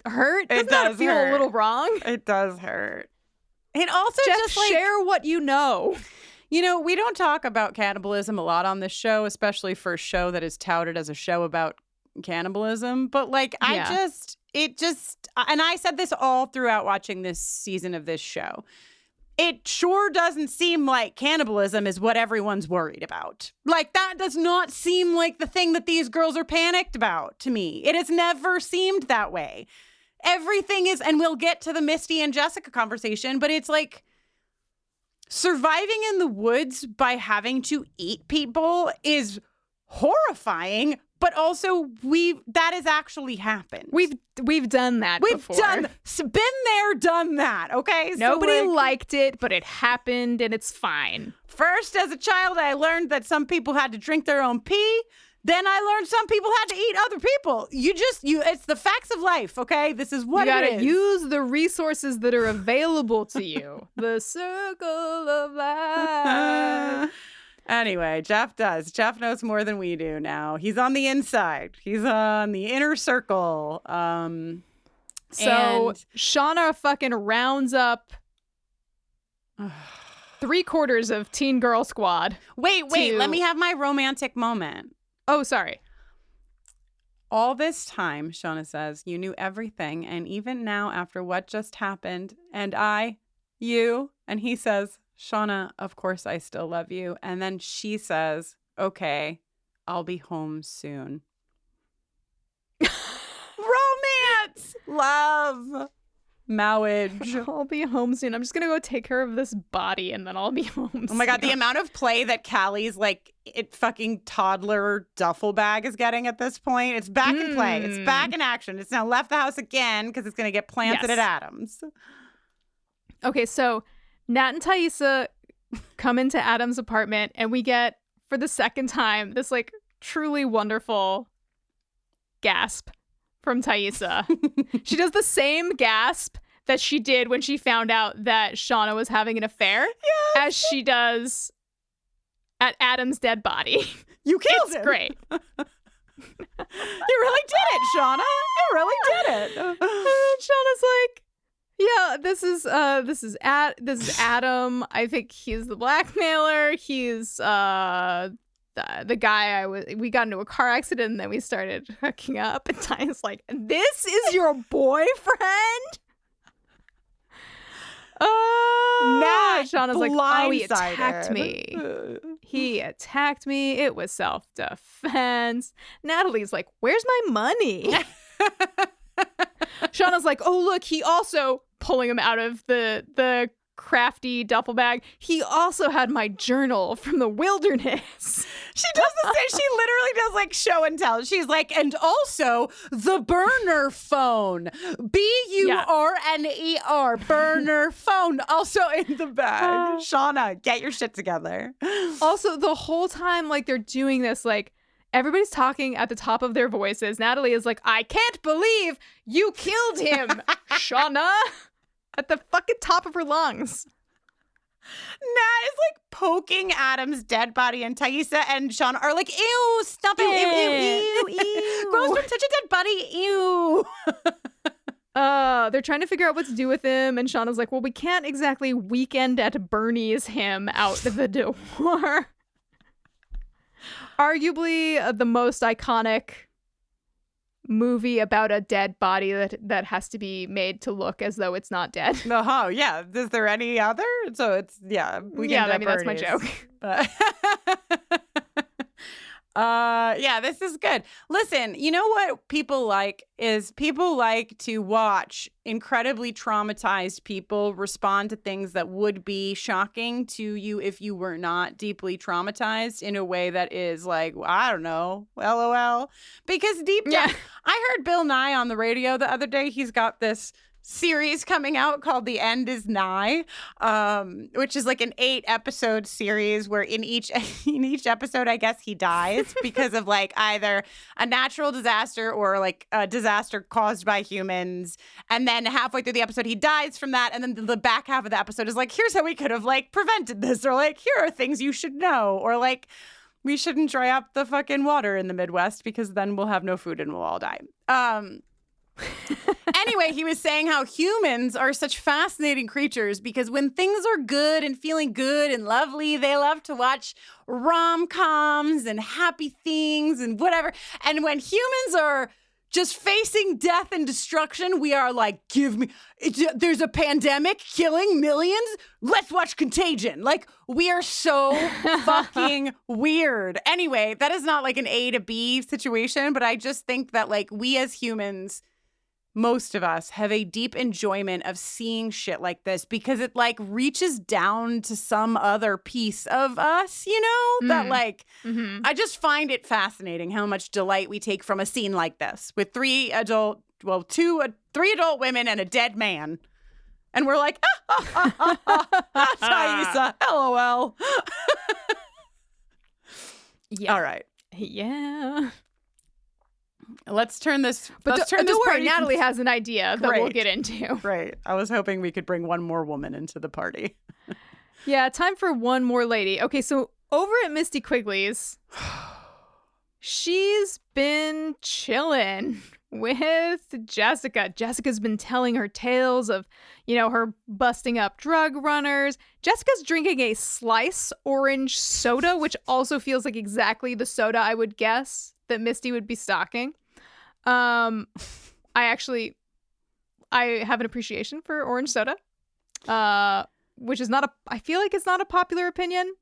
hurt? It Doesn't that feel hurt. a little wrong? It does hurt. And also Jeff, just like, share what you know. You know, we don't talk about cannibalism a lot on this show, especially for a show that is touted as a show about cannibalism. But like, and I said this all throughout watching this season of this show. It sure doesn't seem like cannibalism is what everyone's worried about. Like, that does not seem like the thing that these girls are panicked about to me. It has never seemed that way. Everything is, and we'll get to the Misty and Jessica conversation, but it's like surviving in the woods by having to eat people is horrifying, but also that has actually happened. We've done that before. Been there, done that, okay? Nobody so liked it, but it happened and it's fine. First, as a child, I learned that some people had to drink their own pee. Then I learned some people had to eat other people. It's the facts of life, okay? This is what it is. You gotta use the resources that are available to you. The circle of life. Anyway, Jeff does. Jeff knows more than we do now. He's on the inside. He's on the inner circle. So Shauna fucking rounds up 3/4 of Teen Girl Squad. Wait, let me have my romantic moment. Oh, sorry. All this time, Shauna says, you knew everything. And even now, after what just happened, and you, and he says, Shauna, of course I still love you. And then she says, okay, I'll be home soon. Romance! Love! Marriage. I'll be home soon. I'm just gonna go take care of this body and then I'll be home soon. Oh my God, the amount of play that Callie's like fucking toddler duffel bag is getting at this point. It's back in play. It's back in action. It's now left the house again because it's gonna get planted at Adam's. Okay, so Nat and Thaisa come into Adam's apartment and we get, for the second time, this like truly wonderful gasp from Thaisa. She does the same gasp that she did when she found out that Shauna was having an affair, as she does at Adam's dead body. You killed him. It's great. You really did it, Shauna. You really did it. And Shauna's like, yeah, this is Adam. I think he's the blackmailer. He's the guy we got into a car accident and then we started hooking up. And Tiana's like, this is your boyfriend? Shauna's like, oh, he attacked me. He attacked me. It was self-defense. Natalie's like, where's my money? Shauna's like, oh, look, he also, pulling him out of the crafty duffel bag, he also had my journal from the wilderness. She does the same. She literally does like show and tell. She's like, and also the burner phone. BURNER, burner phone, also in the bag. Shauna, get your shit together. Also, the whole time, like, they're doing this, like, everybody's talking at the top of their voices. Natalie is like, I can't believe you killed him, Shauna. At the fucking top of her lungs. Nat is like poking Adam's dead body, and Thaisa and Shauna are like, ew, stop it. Ew, ew, ew, ew. Gross from such a dead body, ew. They're trying to figure out what to do with him, and Shauna's like, well, we can't exactly weekend at Bernie's him out the door. Arguably the most iconic movie about a dead body that has to be made to look as though it's not dead. Oh, yeah. Is there any other? So it's, yeah. That's my joke. Yeah, this is good. Listen, you know what people like is people like to watch incredibly traumatized people respond to things that would be shocking to you if you were not deeply traumatized in a way that is like, I don't know, LOL. Because deep down, I heard Bill Nye on the radio the other day. He's got this series coming out called The End Is Nigh, which is like an 8-episode series where in each episode, I guess he dies because of like either a natural disaster or like a disaster caused by humans. And then halfway through the episode, he dies from that. And then the back half of the episode is like, here's how we could have like prevented this, or like, here are things you should know, or like, we shouldn't dry up the fucking water in the Midwest because then we'll have no food and we'll all die. Anyway, he was saying how humans are such fascinating creatures because when things are good and feeling good and lovely, they love to watch rom-coms and happy things and whatever. And when humans are just facing death and destruction, we are like, there's a pandemic killing millions. Let's watch Contagion. Like, we are so fucking weird. Anyway, that is not like an A to B situation, but I just think that like we as humans, most of us have a deep enjoyment of seeing shit like this because it like reaches down to some other piece of us, you know, that like, I just find it fascinating how much delight we take from a scene like this with three adult women and a dead man. And we're like, Thaisa, LOL. Yeah. All right. Yeah. Let's turn this. But don't worry, Natalie has an idea that we'll get into. Great. I was hoping we could bring one more woman into the party. Yeah, time for one more lady. Okay, so over at Misty Quigley's, she's been chilling with Jessica. Jessica's been telling her tales of, you know, her busting up drug runners. Jessica's drinking a Slice orange soda, which also feels like exactly the soda I would guess that Misty would be stocking. I have an appreciation for orange soda, which is I feel like it's not a popular opinion,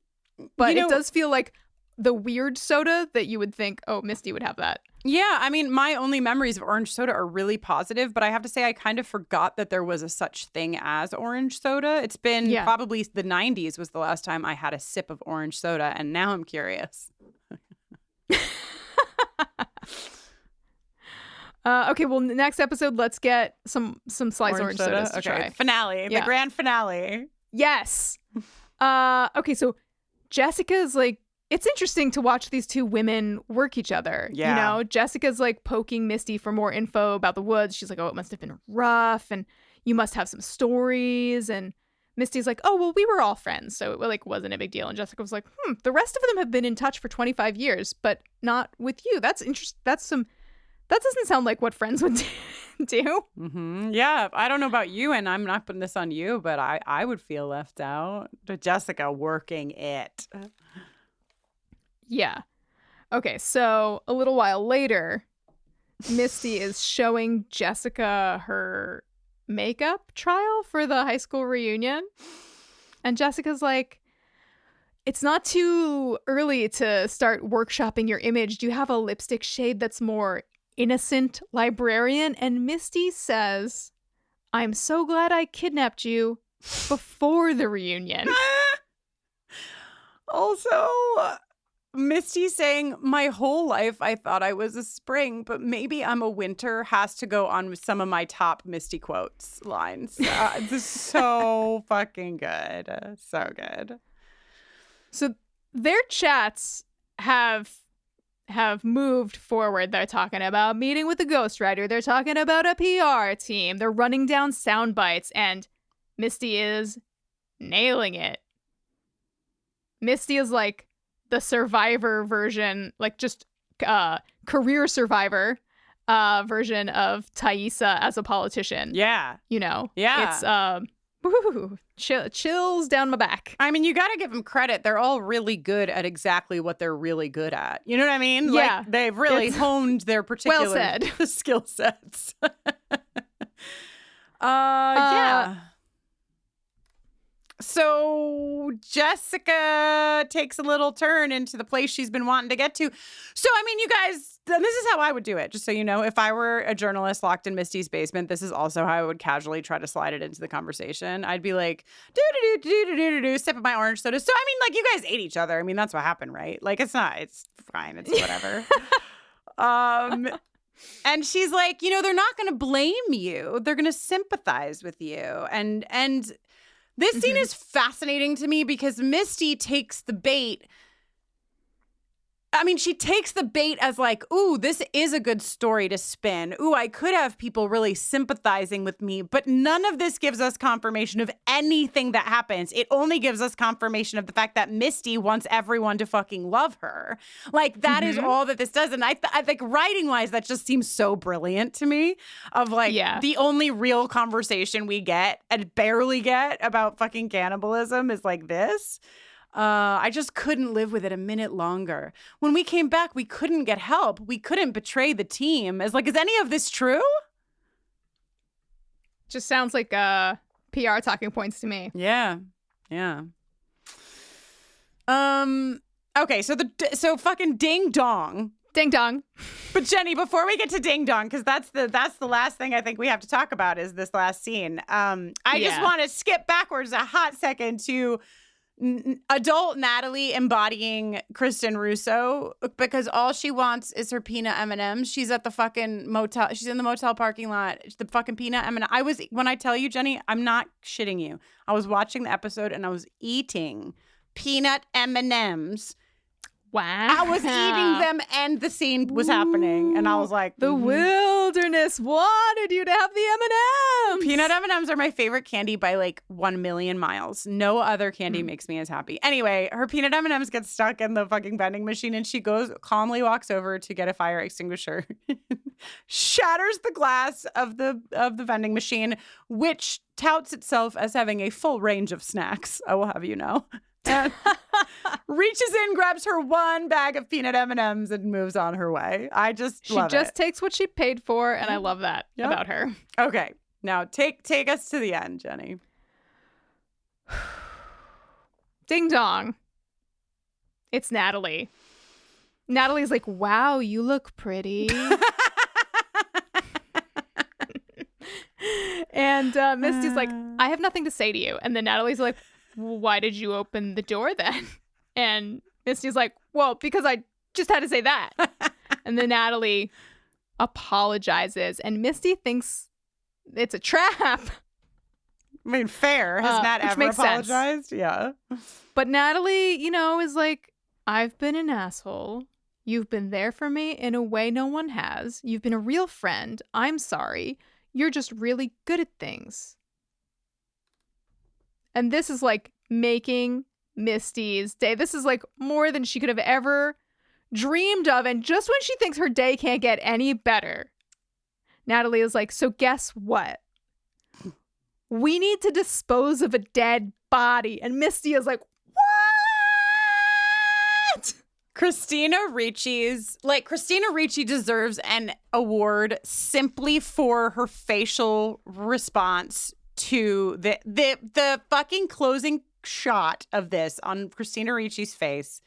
but it does feel like the weird soda that you would think, oh, Misty would have that. Yeah, I mean, my only memories of orange soda are really positive, but I have to say I kind of forgot that there was a such thing as orange soda. It's been probably the 90s was the last time I had a sip of orange soda, and now I'm curious. Okay, well, next episode, let's get some Slice orange sodas to try. Finale, the grand finale. Yes. Okay, so Jessica's like, it's interesting to watch these two women work each other. Yeah. You know, Jessica's like poking Misty for more info about the woods. She's like, oh, it must have been rough, and you must have some stories. And Misty's like, oh, well, we were all friends, so it like wasn't a big deal. And Jessica was like, the rest of them have been in touch for 25 years, but not with you. That's interesting. That doesn't sound like what friends would do. Mm-hmm. Yeah, I don't know about you, and I'm not putting this on you, but I would feel left out. Jessica working it. Yeah. Okay, so a little while later, Misty is showing Jessica her makeup trial for the high school reunion. And Jessica's like, it's not too early to start workshopping your image. Do you have a lipstick shade that's more innocent, librarian? And Misty says, I'm so glad I kidnapped you before the reunion. Also, Misty saying, my whole life I thought I was a spring, but maybe I'm a winter has to go on with some of my top Misty quotes lines. This is so fucking good. So good. So their chats have moved forward. They're talking about meeting with the ghostwriter. They're talking about a PR team. They're running down sound bites, and Misty is nailing it. Misty is like the Survivor version, like just career Survivor version of Thaisa as a politician. Yeah. You know? Yeah. It's chills down my back. I mean, you got to give them credit. They're all really good at exactly what they're really good at. You know what I mean? Yeah. Like, they've really honed their particular skill sets. Yeah. So Jessica takes a little turn into the place she's been wanting to get to. So, I mean, you guys, this is how I would do it. Just so you know, if I were a journalist locked in Misty's basement, this is also how I would casually try to slide it into the conversation. I'd be like, sip of my orange soda. So, I mean, like, you guys ate each other. I mean, that's what happened, right? Like, it's fine. It's whatever. And she's like, they're not going to blame you. They're going to sympathize with you. And this scene is fascinating to me because Misty takes the bait. I mean, she takes the bait as like, ooh, this is a good story to spin. Ooh, I could have people really sympathizing with me. But none of this gives us confirmation of anything that happens. It only gives us confirmation of the fact that Misty wants everyone to fucking love her. Like, that is all that this does. And I think writing-wise, that just seems so brilliant to me. Of like, the only real conversation we get and barely get about fucking cannibalism is like this. I just couldn't live with it a minute longer. When we came back, we couldn't get help. We couldn't betray the team. Is any of this true? Just sounds like PR talking points to me. Yeah. Okay, so fucking ding dong. Ding dong. But Jenny, before we get to ding dong, because that's the last thing I think we have to talk about is this last scene. I just want to skip backwards a hot second to adult Natalie embodying Kristin Russo, because all she wants is her peanut M&Ms. She's at the fucking motel. She's in the motel parking lot. The fucking peanut M&Ms. When I tell you, Jenny, I'm not shitting you. I was watching the episode and I was eating peanut M&Ms. Wow. I was eating them and the scene was happening. And I was like, the wilderness wanted you to have the M&Ms. Peanut M&Ms are my favorite candy by like 1 million miles. No other candy makes me as happy. Anyway, her peanut M&Ms get stuck in the fucking vending machine and she calmly walks over to get a fire extinguisher, shatters the glass of the vending machine, which touts itself as having a full range of snacks, I will have you know. And reaches in, grabs her one bag of peanut M&Ms and moves on her way. She just takes what she paid for, and I love that about her. Okay, now take us to the end, Jenny. Ding dong. It's Natalie. Natalie's like, wow, you look pretty. And Misty's like, I have nothing to say to you. And then Natalie's like, well, why did you open the door then? And Misty's like, well, because I just had to say that. And then Natalie apologizes, and Misty thinks it's a trap. I mean, fair. Has Nat ever apologized? Sense. Yeah. But Natalie, is like, I've been an asshole. You've been there for me in a way no one has. You've been a real friend. I'm sorry. You're just really good at things. And this is like making Misty's day. This is like more than she could have ever dreamed of. And just when she thinks her day can't get any better, Natalie is like, so guess what? We need to dispose of a dead body. And Misty is like, what? Christina Ricci deserves an award simply for her facial response to the fucking closing shot of this on Christina Ricci's face.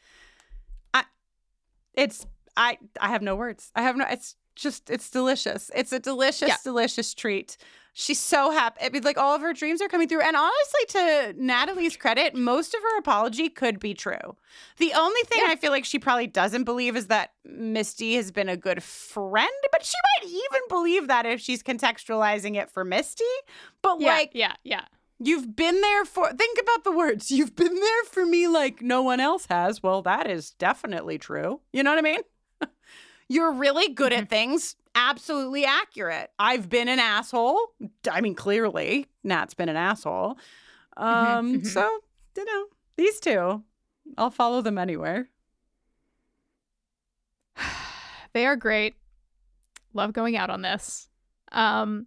I have no words. It's delicious. It's a delicious treat. She's so happy. I mean, like, all of her dreams are coming through. And honestly, to Natalie's credit, most of her apology could be true. The only thing I feel like she probably doesn't believe is that Misty has been a good friend. But she might even believe that if she's contextualizing it for Misty. But you've been there think about the words. You've been there for me like no one else has. Well, that is definitely true. You know what I mean? You're really good at things. Absolutely accurate. I've been an asshole. I mean, clearly, Nat's been an asshole. So, these two, I'll follow them anywhere. They are great. Love going out on this. Kristin,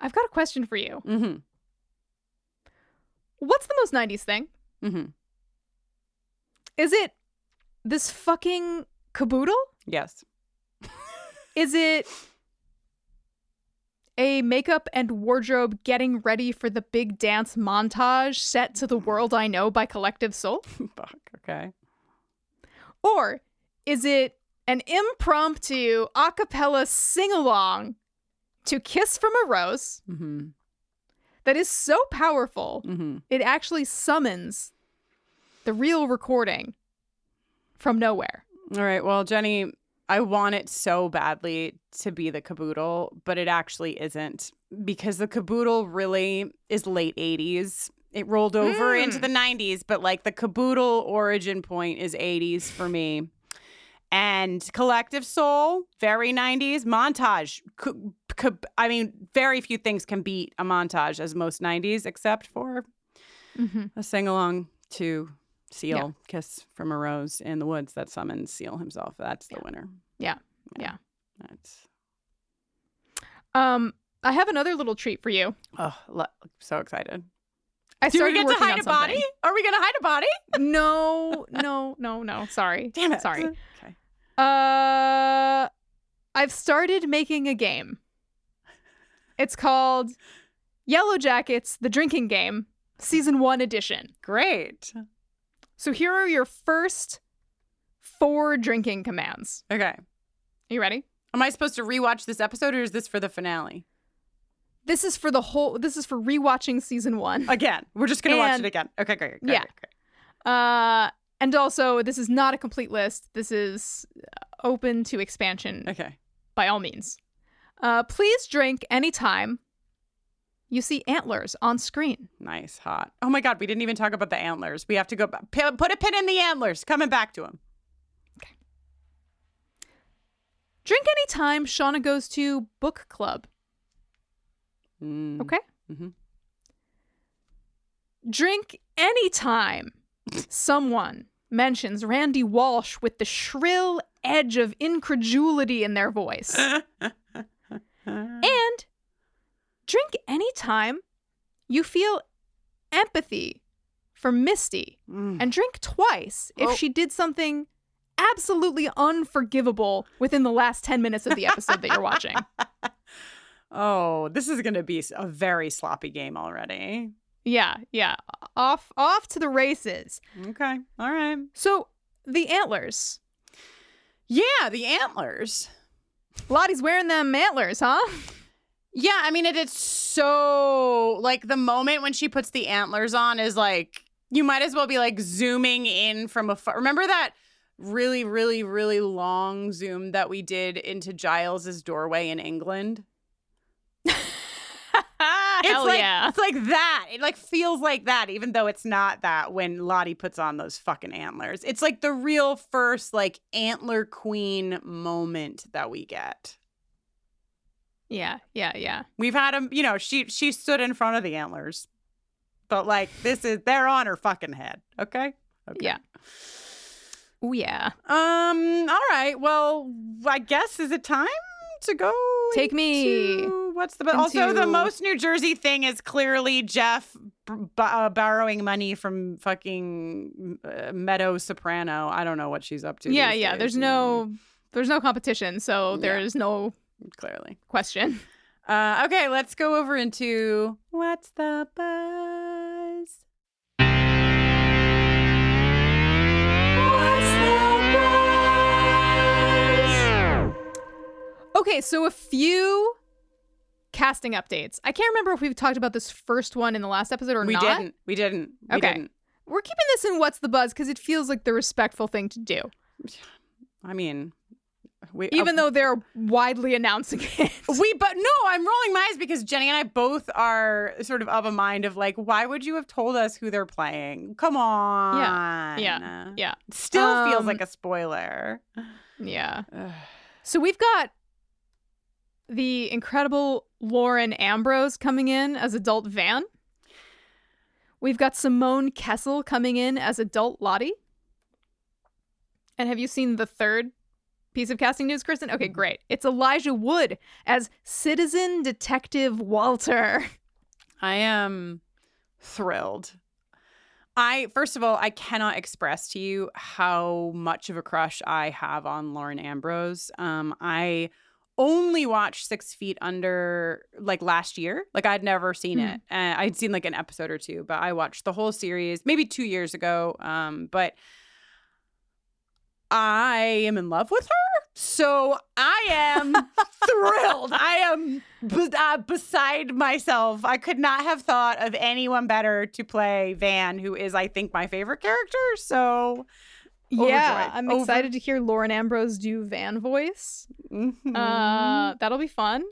I've got a question for you. Mm-hmm. What's the most 90s thing? Mm-hmm. Is it this fucking caboodle? Yes. Is it a makeup and wardrobe getting ready for the big dance montage set to The World I Know by Collective Soul? Fuck, okay. Or is it an impromptu a cappella sing-along to Kiss from a Rose that is so powerful, it actually summons the real recording from nowhere? All right, well, Jenny, I want it so badly to be the caboodle, but it actually isn't, because the caboodle really is late 80s. It rolled over into the 90s, but like the caboodle origin point is 80s for me. And Collective Soul, very 90s. Montage. I mean, very few things can beat a montage as most 90s, except for a sing-along to Seal, Kiss from a Rose in the Woods that summons Seal himself. That's the winner. Yeah. That's... I have another little treat for you. Oh, so excited. Do we get to hide a body? Are we going to hide a body? No. Sorry. Damn it. Sorry. Okay. I've started making a game. It's called Yellowjackets, the Drinking Game, Season 1 Edition. Great. So here are your first 4 drinking commands. Okay. Are you ready? Am I supposed to rewatch this episode, or is this for the finale? This is for rewatching Season 1. Again. We're just going to watch it again. Okay, great. Yeah. And also, this is not a complete list. This is open to expansion. Okay. By all means. Please drink anytime you see antlers on screen. Nice. Hot. Oh my God. We didn't even talk about the antlers. We have to go put a pin in the antlers. Coming back to them. Okay. Drink anytime Shauna goes to book club. Okay? Mm-hmm. Drink anytime someone mentions Randy Walsh with the shrill edge of incredulity in their voice. And drink anytime you feel empathy for Misty. And drink twice if she did something absolutely unforgivable within the last 10 minutes of the episode that you're watching. Oh, this is going to be a very sloppy game already. Yeah. Off to the races. Okay. All right. So, the antlers. Yeah, the antlers. Lottie's wearing them antlers, huh? Yeah, I mean, it's so, like, the moment when she puts the antlers on is, like, you might as well be, like, zooming in from afar. Remember that really, really, really long zoom that we did into Giles's doorway in England? Hell yeah. It's like that. It like feels like that, even though it's not that when Lottie puts on those fucking antlers. It's like the real first like antler queen moment that we get. Yeah. We've had him, she stood in front of the antlers. But like they're on her fucking head. Okay? Yeah. Oh yeah. All right. Well, I guess is it time to go? Take me. Also, the most New Jersey thing is clearly Jeff borrowing money from fucking Meadow Soprano. I don't know what she's up to. Yeah. There's no competition, so there's no clearly question. Okay, let's go over into what's the buzz. Okay, so a few casting updates. I can't remember if we've talked about this first one in the last episode or not. We didn't. Okay. We're keeping this in What's the Buzz because it feels like the respectful thing to do. I mean, even though they're widely announcing it. But no, I'm rolling my eyes because Jenny and I both are sort of a mind of like, why would you have told us who they're playing? Come on. Yeah. It still feels like a spoiler. Yeah. So we've got the incredible Lauren Ambrose coming in as adult Van. We've got Simone Kessel coming in as adult Lottie. And have you seen the third piece of casting news, Kristin? Okay, great. It's Elijah Wood as Citizen Detective Walter. I am thrilled. First of all, I cannot express to you how much of a crush I have on Lauren Ambrose. I only watched 6 Feet Under like last year. Like I'd never seen it. I'd seen like an episode or two, but I watched the whole series maybe 2 years ago. But I am in love with her. So I am thrilled. I am beside myself. I could not have thought of anyone better to play Van, who is, I think, my favorite character. So yeah, overjoyed. I'm excited to hear Lauren Ambrose do Van voice. That'll be fun.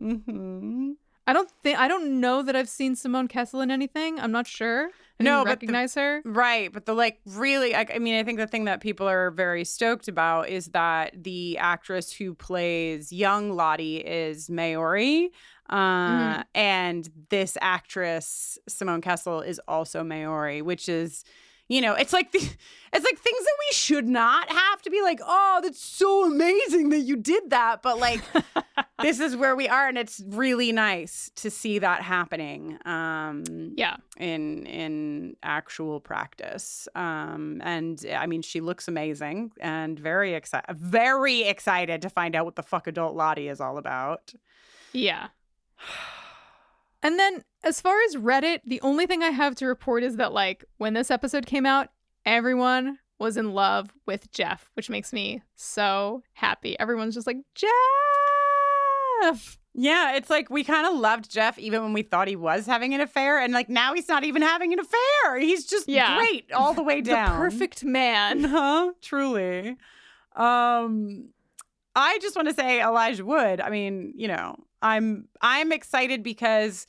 I don't know that I've seen Simone Kessel in anything. I'm not sure. I didn't recognize her. Right. But the like really, I mean, I think the thing that people are very stoked about is that the actress who plays young Lottie is Maori. And this actress, Simone Kessel, is also Maori, which is, you know, it's like things that we should not have to be like, oh, that's so amazing that you did that. But like, this is where we are. And it's really nice to see that happening. In actual practice. And I mean, she looks amazing and very excited to find out what the fuck adult Lottie is all about. Yeah. And then as far as Reddit, the only thing I have to report is that, like, when this episode came out, everyone was in love with Jeff, which makes me so happy. Everyone's just like, Jeff! Yeah, it's like we kind of loved Jeff even when we thought he was having an affair. And, like, now he's not even having an affair. He's just great all the way down. The perfect man. Truly. I just want to say Elijah Wood. I mean, you know, I'm excited because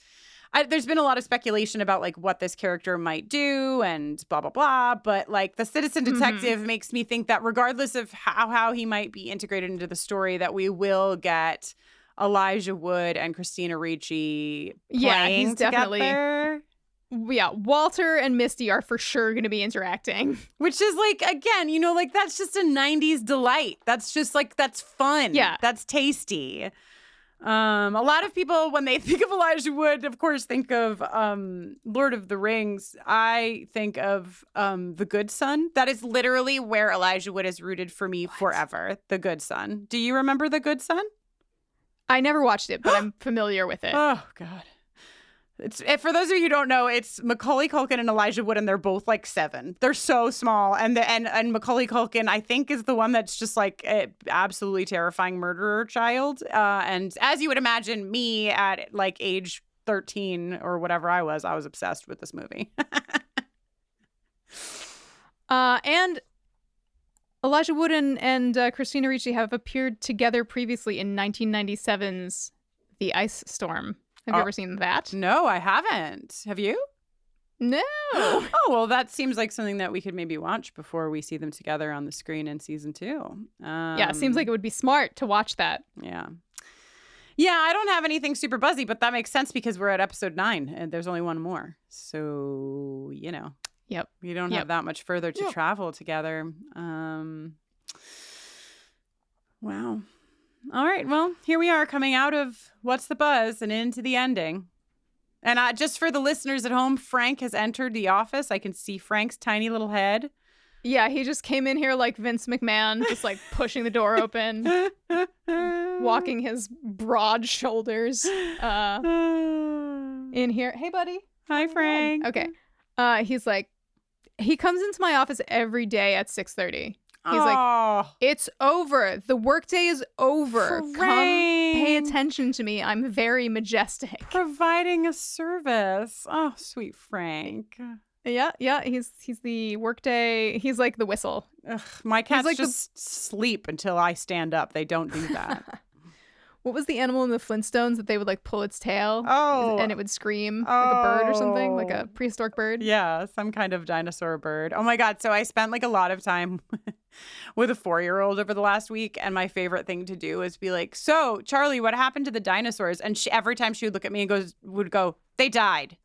there's been a lot of speculation about like what this character might do and blah, blah, blah. But like the citizen detective makes me think that regardless of how he might be integrated into the story, that we will get Elijah Wood and Christina Ricci playing he's definitely together. Yeah, Walter and Misty are for sure going to be interacting. Which is like, again, you know, like that's just a 90s delight. That's just like, that's fun. Yeah. That's tasty. A lot of people, when they think of Elijah Wood, of course, think of Lord of the Rings. I think of The Good Son. That is literally where Elijah Wood is rooted for me forever. The Good Son. Do you remember The Good Son? I never watched it, but I'm familiar with it. Oh, God. It's for those of you who don't know, it's Macaulay Culkin and Elijah Wood, and they're both like 7. They're so small, and Macaulay Culkin, I think, is the one that's just like an absolutely terrifying murderer child. And as you would imagine, me at like age 13 or whatever I was obsessed with this movie. And Elijah Wood and Christina Ricci have appeared together previously in 1997's The Ice Storm. Have you ever seen that? No, I haven't. Have you? No. Oh, well, that seems like something that we could maybe watch before we see them together on the screen in season 2. Yeah, it seems like it would be smart to watch that. Yeah. Yeah, I don't have anything super buzzy, but that makes sense because we're at episode 9 and there's only one more. So, you know. Yep. We don't have that much further to travel together. Wow. All right, well, here we are coming out of What's the Buzz and into the ending. And just for the listeners at home, Frank has entered the office. I can see Frank's tiny little head. Yeah, he just came in here like Vince McMahon, just like pushing the door open, walking his broad shoulders in here. Hey, buddy. Hi, Frank. Okay. He's like, he comes into my office every day at 6:30. He's like, it's over. The workday is over. Frank. Come pay attention to me. I'm very majestic. Providing a service. Oh, sweet Frank. Yeah. He's the workday. He's like the whistle. Ugh, my cats like just sleep until I stand up. They don't do that. What was the animal in the Flintstones that they would like pull its tail? Oh. And it would scream like a bird or something, like a prehistoric bird? Yeah, some kind of dinosaur bird. Oh my God. So I spent like a lot of time with a 4-year-old over the last week. And my favorite thing to do is be like, so Charlie, what happened to the dinosaurs? And every time she would look at me and would go, they died.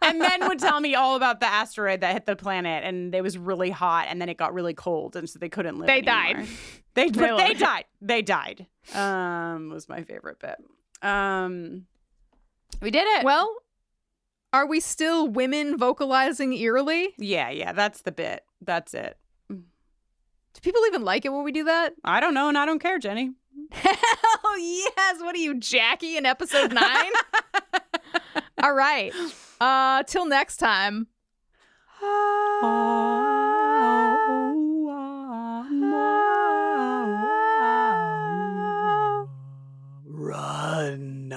And then would tell me all about the asteroid that hit the planet and it was really hot and then it got really cold and so they couldn't live anymore. They died. They died. Was my favorite bit. We did it. Well, are we still women vocalizing eerily? Yeah, that's the bit. That's it. Do people even like it when we do that? I don't know, and I don't care, Jenny. Hell yes. What are you, Jackie, in episode 9? All right. Till next time. Run.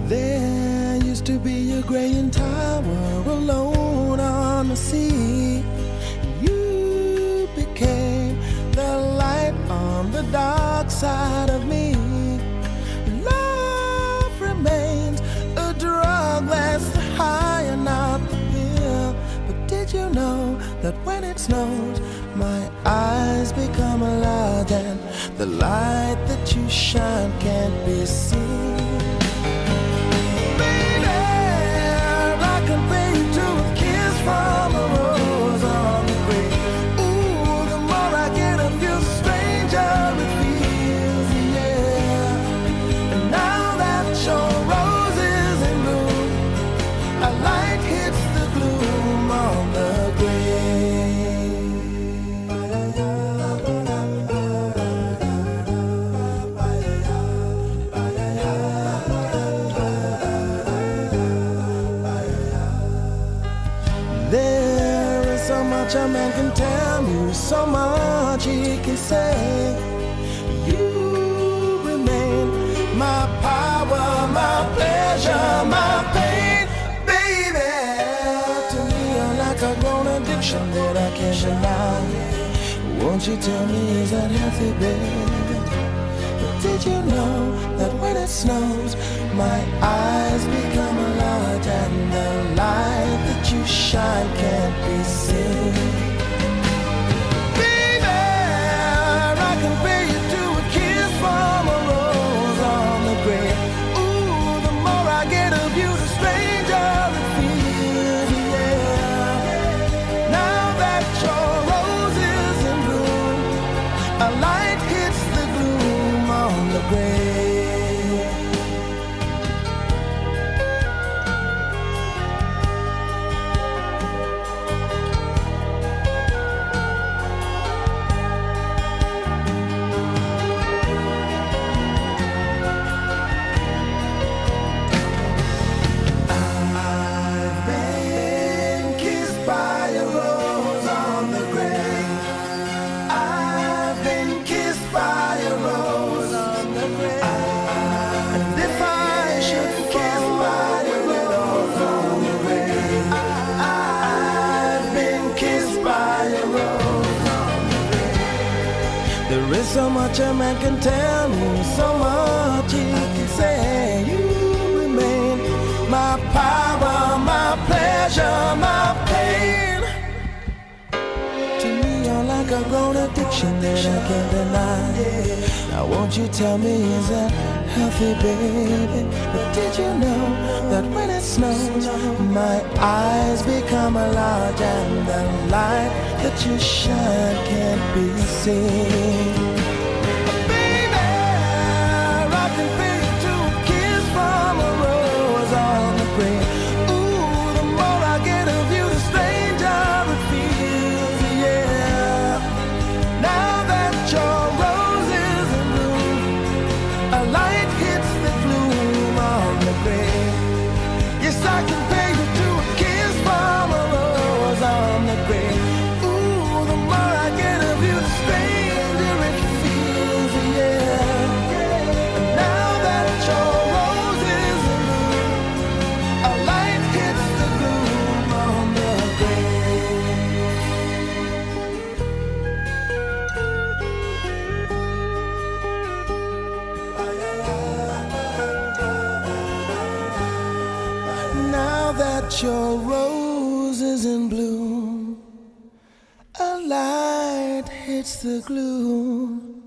There used to be a graying tower alone on the sea. You became the light on the dark side of me. Love remains a drug that's the high and not the pill. But did you know that when it snows, my eyes become large and the light that you shine can't be seen? From a rose on the grave. Ooh, the more I get of you, the stranger it feels, yeah. And now that your rose is in bloom, a light hits the gloom on the There is so much a man can tell you, so much he can say. You remain my power, my pleasure, my pain, baby. To me, you're like a grown addiction that I can't deny. Won't you tell me, is that healthy, baby? But did you know that when it snows, my eyes become large and the light that you shine can't be seen? Baby, I compare you to a kiss from a rose on the grave. Ooh, the more I get of you, the stranger it feels, yeah. Now that your rose is in bloom, a light hits the gloom on the grave. There is so much a man can tell me, so much he can say. You remain my power, my pleasure, my pain. To me, you're like a grown addiction that I can't deny. Now won't you tell me, is that healthy, baby? But did you know that when it snows, my eyes become large and the light that you shine can't be seen? Baby, I can feel you to a kiss from a rose on the grave. Ooh, the more I get of you, the stranger it feels, yeah. Now that your rose is in bloom, a light hits the gloom on the grave. Yes, I can pay you to a kiss from a rose on the grave. Ooh, the more I get of you, the stranger it feels, yeah. And now that your rose is in bloom, a light hits the gloom on the grave. Now that your rose is in bloom, a light hits the gloom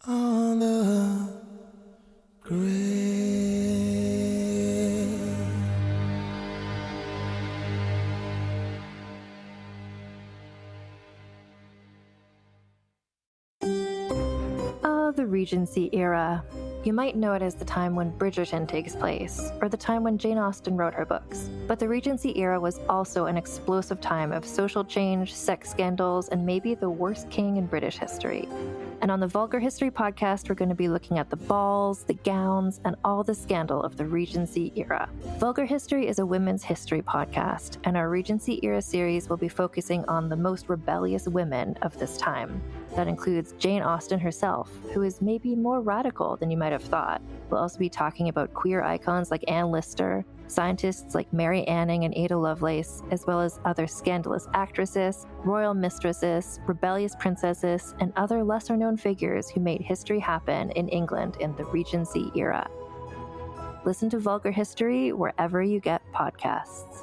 on the grave. Regency era. You might know it as the time when Bridgerton takes place, or the time when Jane Austen wrote her books. But the Regency era was also an explosive time of social change, sex scandals, and maybe the worst king in British history. And on the Vulgar History podcast, we're going to be looking at the balls, the gowns, and all the scandal of the Regency era. Vulgar History is a women's history podcast, and our Regency era series will be focusing on the most rebellious women of this time. That includes Jane Austen herself, who is maybe more radical than you might have thought. We'll also be talking about queer icons like Anne Lister, scientists like Mary Anning and Ada Lovelace, as well as other scandalous actresses, royal mistresses, rebellious princesses, and other lesser-known figures who made history happen in England in the Regency era. Listen to Vulgar History wherever you get podcasts.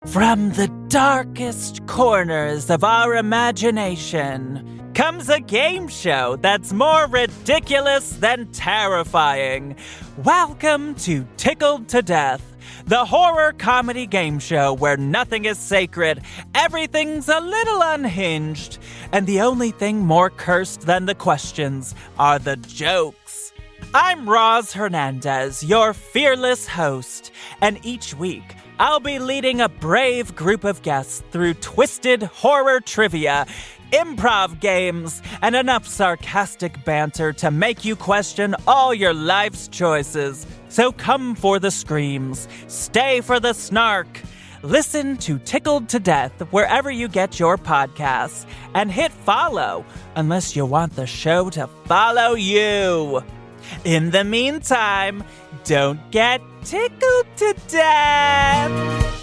From the darkest corners of our imagination comes a game show that's more ridiculous than terrifying. Welcome to Tickled to Death, the horror comedy game show where nothing is sacred, everything's a little unhinged, and the only thing more cursed than the questions are the jokes. I'm Roz Hernandez, your fearless host, and each week I'll be leading a brave group of guests through twisted horror trivia, improv games, and enough sarcastic banter to make you question all your life's choices. So come for the screams, stay for the snark. Listen to Tickled to Death wherever you get your podcasts, and hit follow unless you want the show to follow you. In the meantime, don't get tickled to death!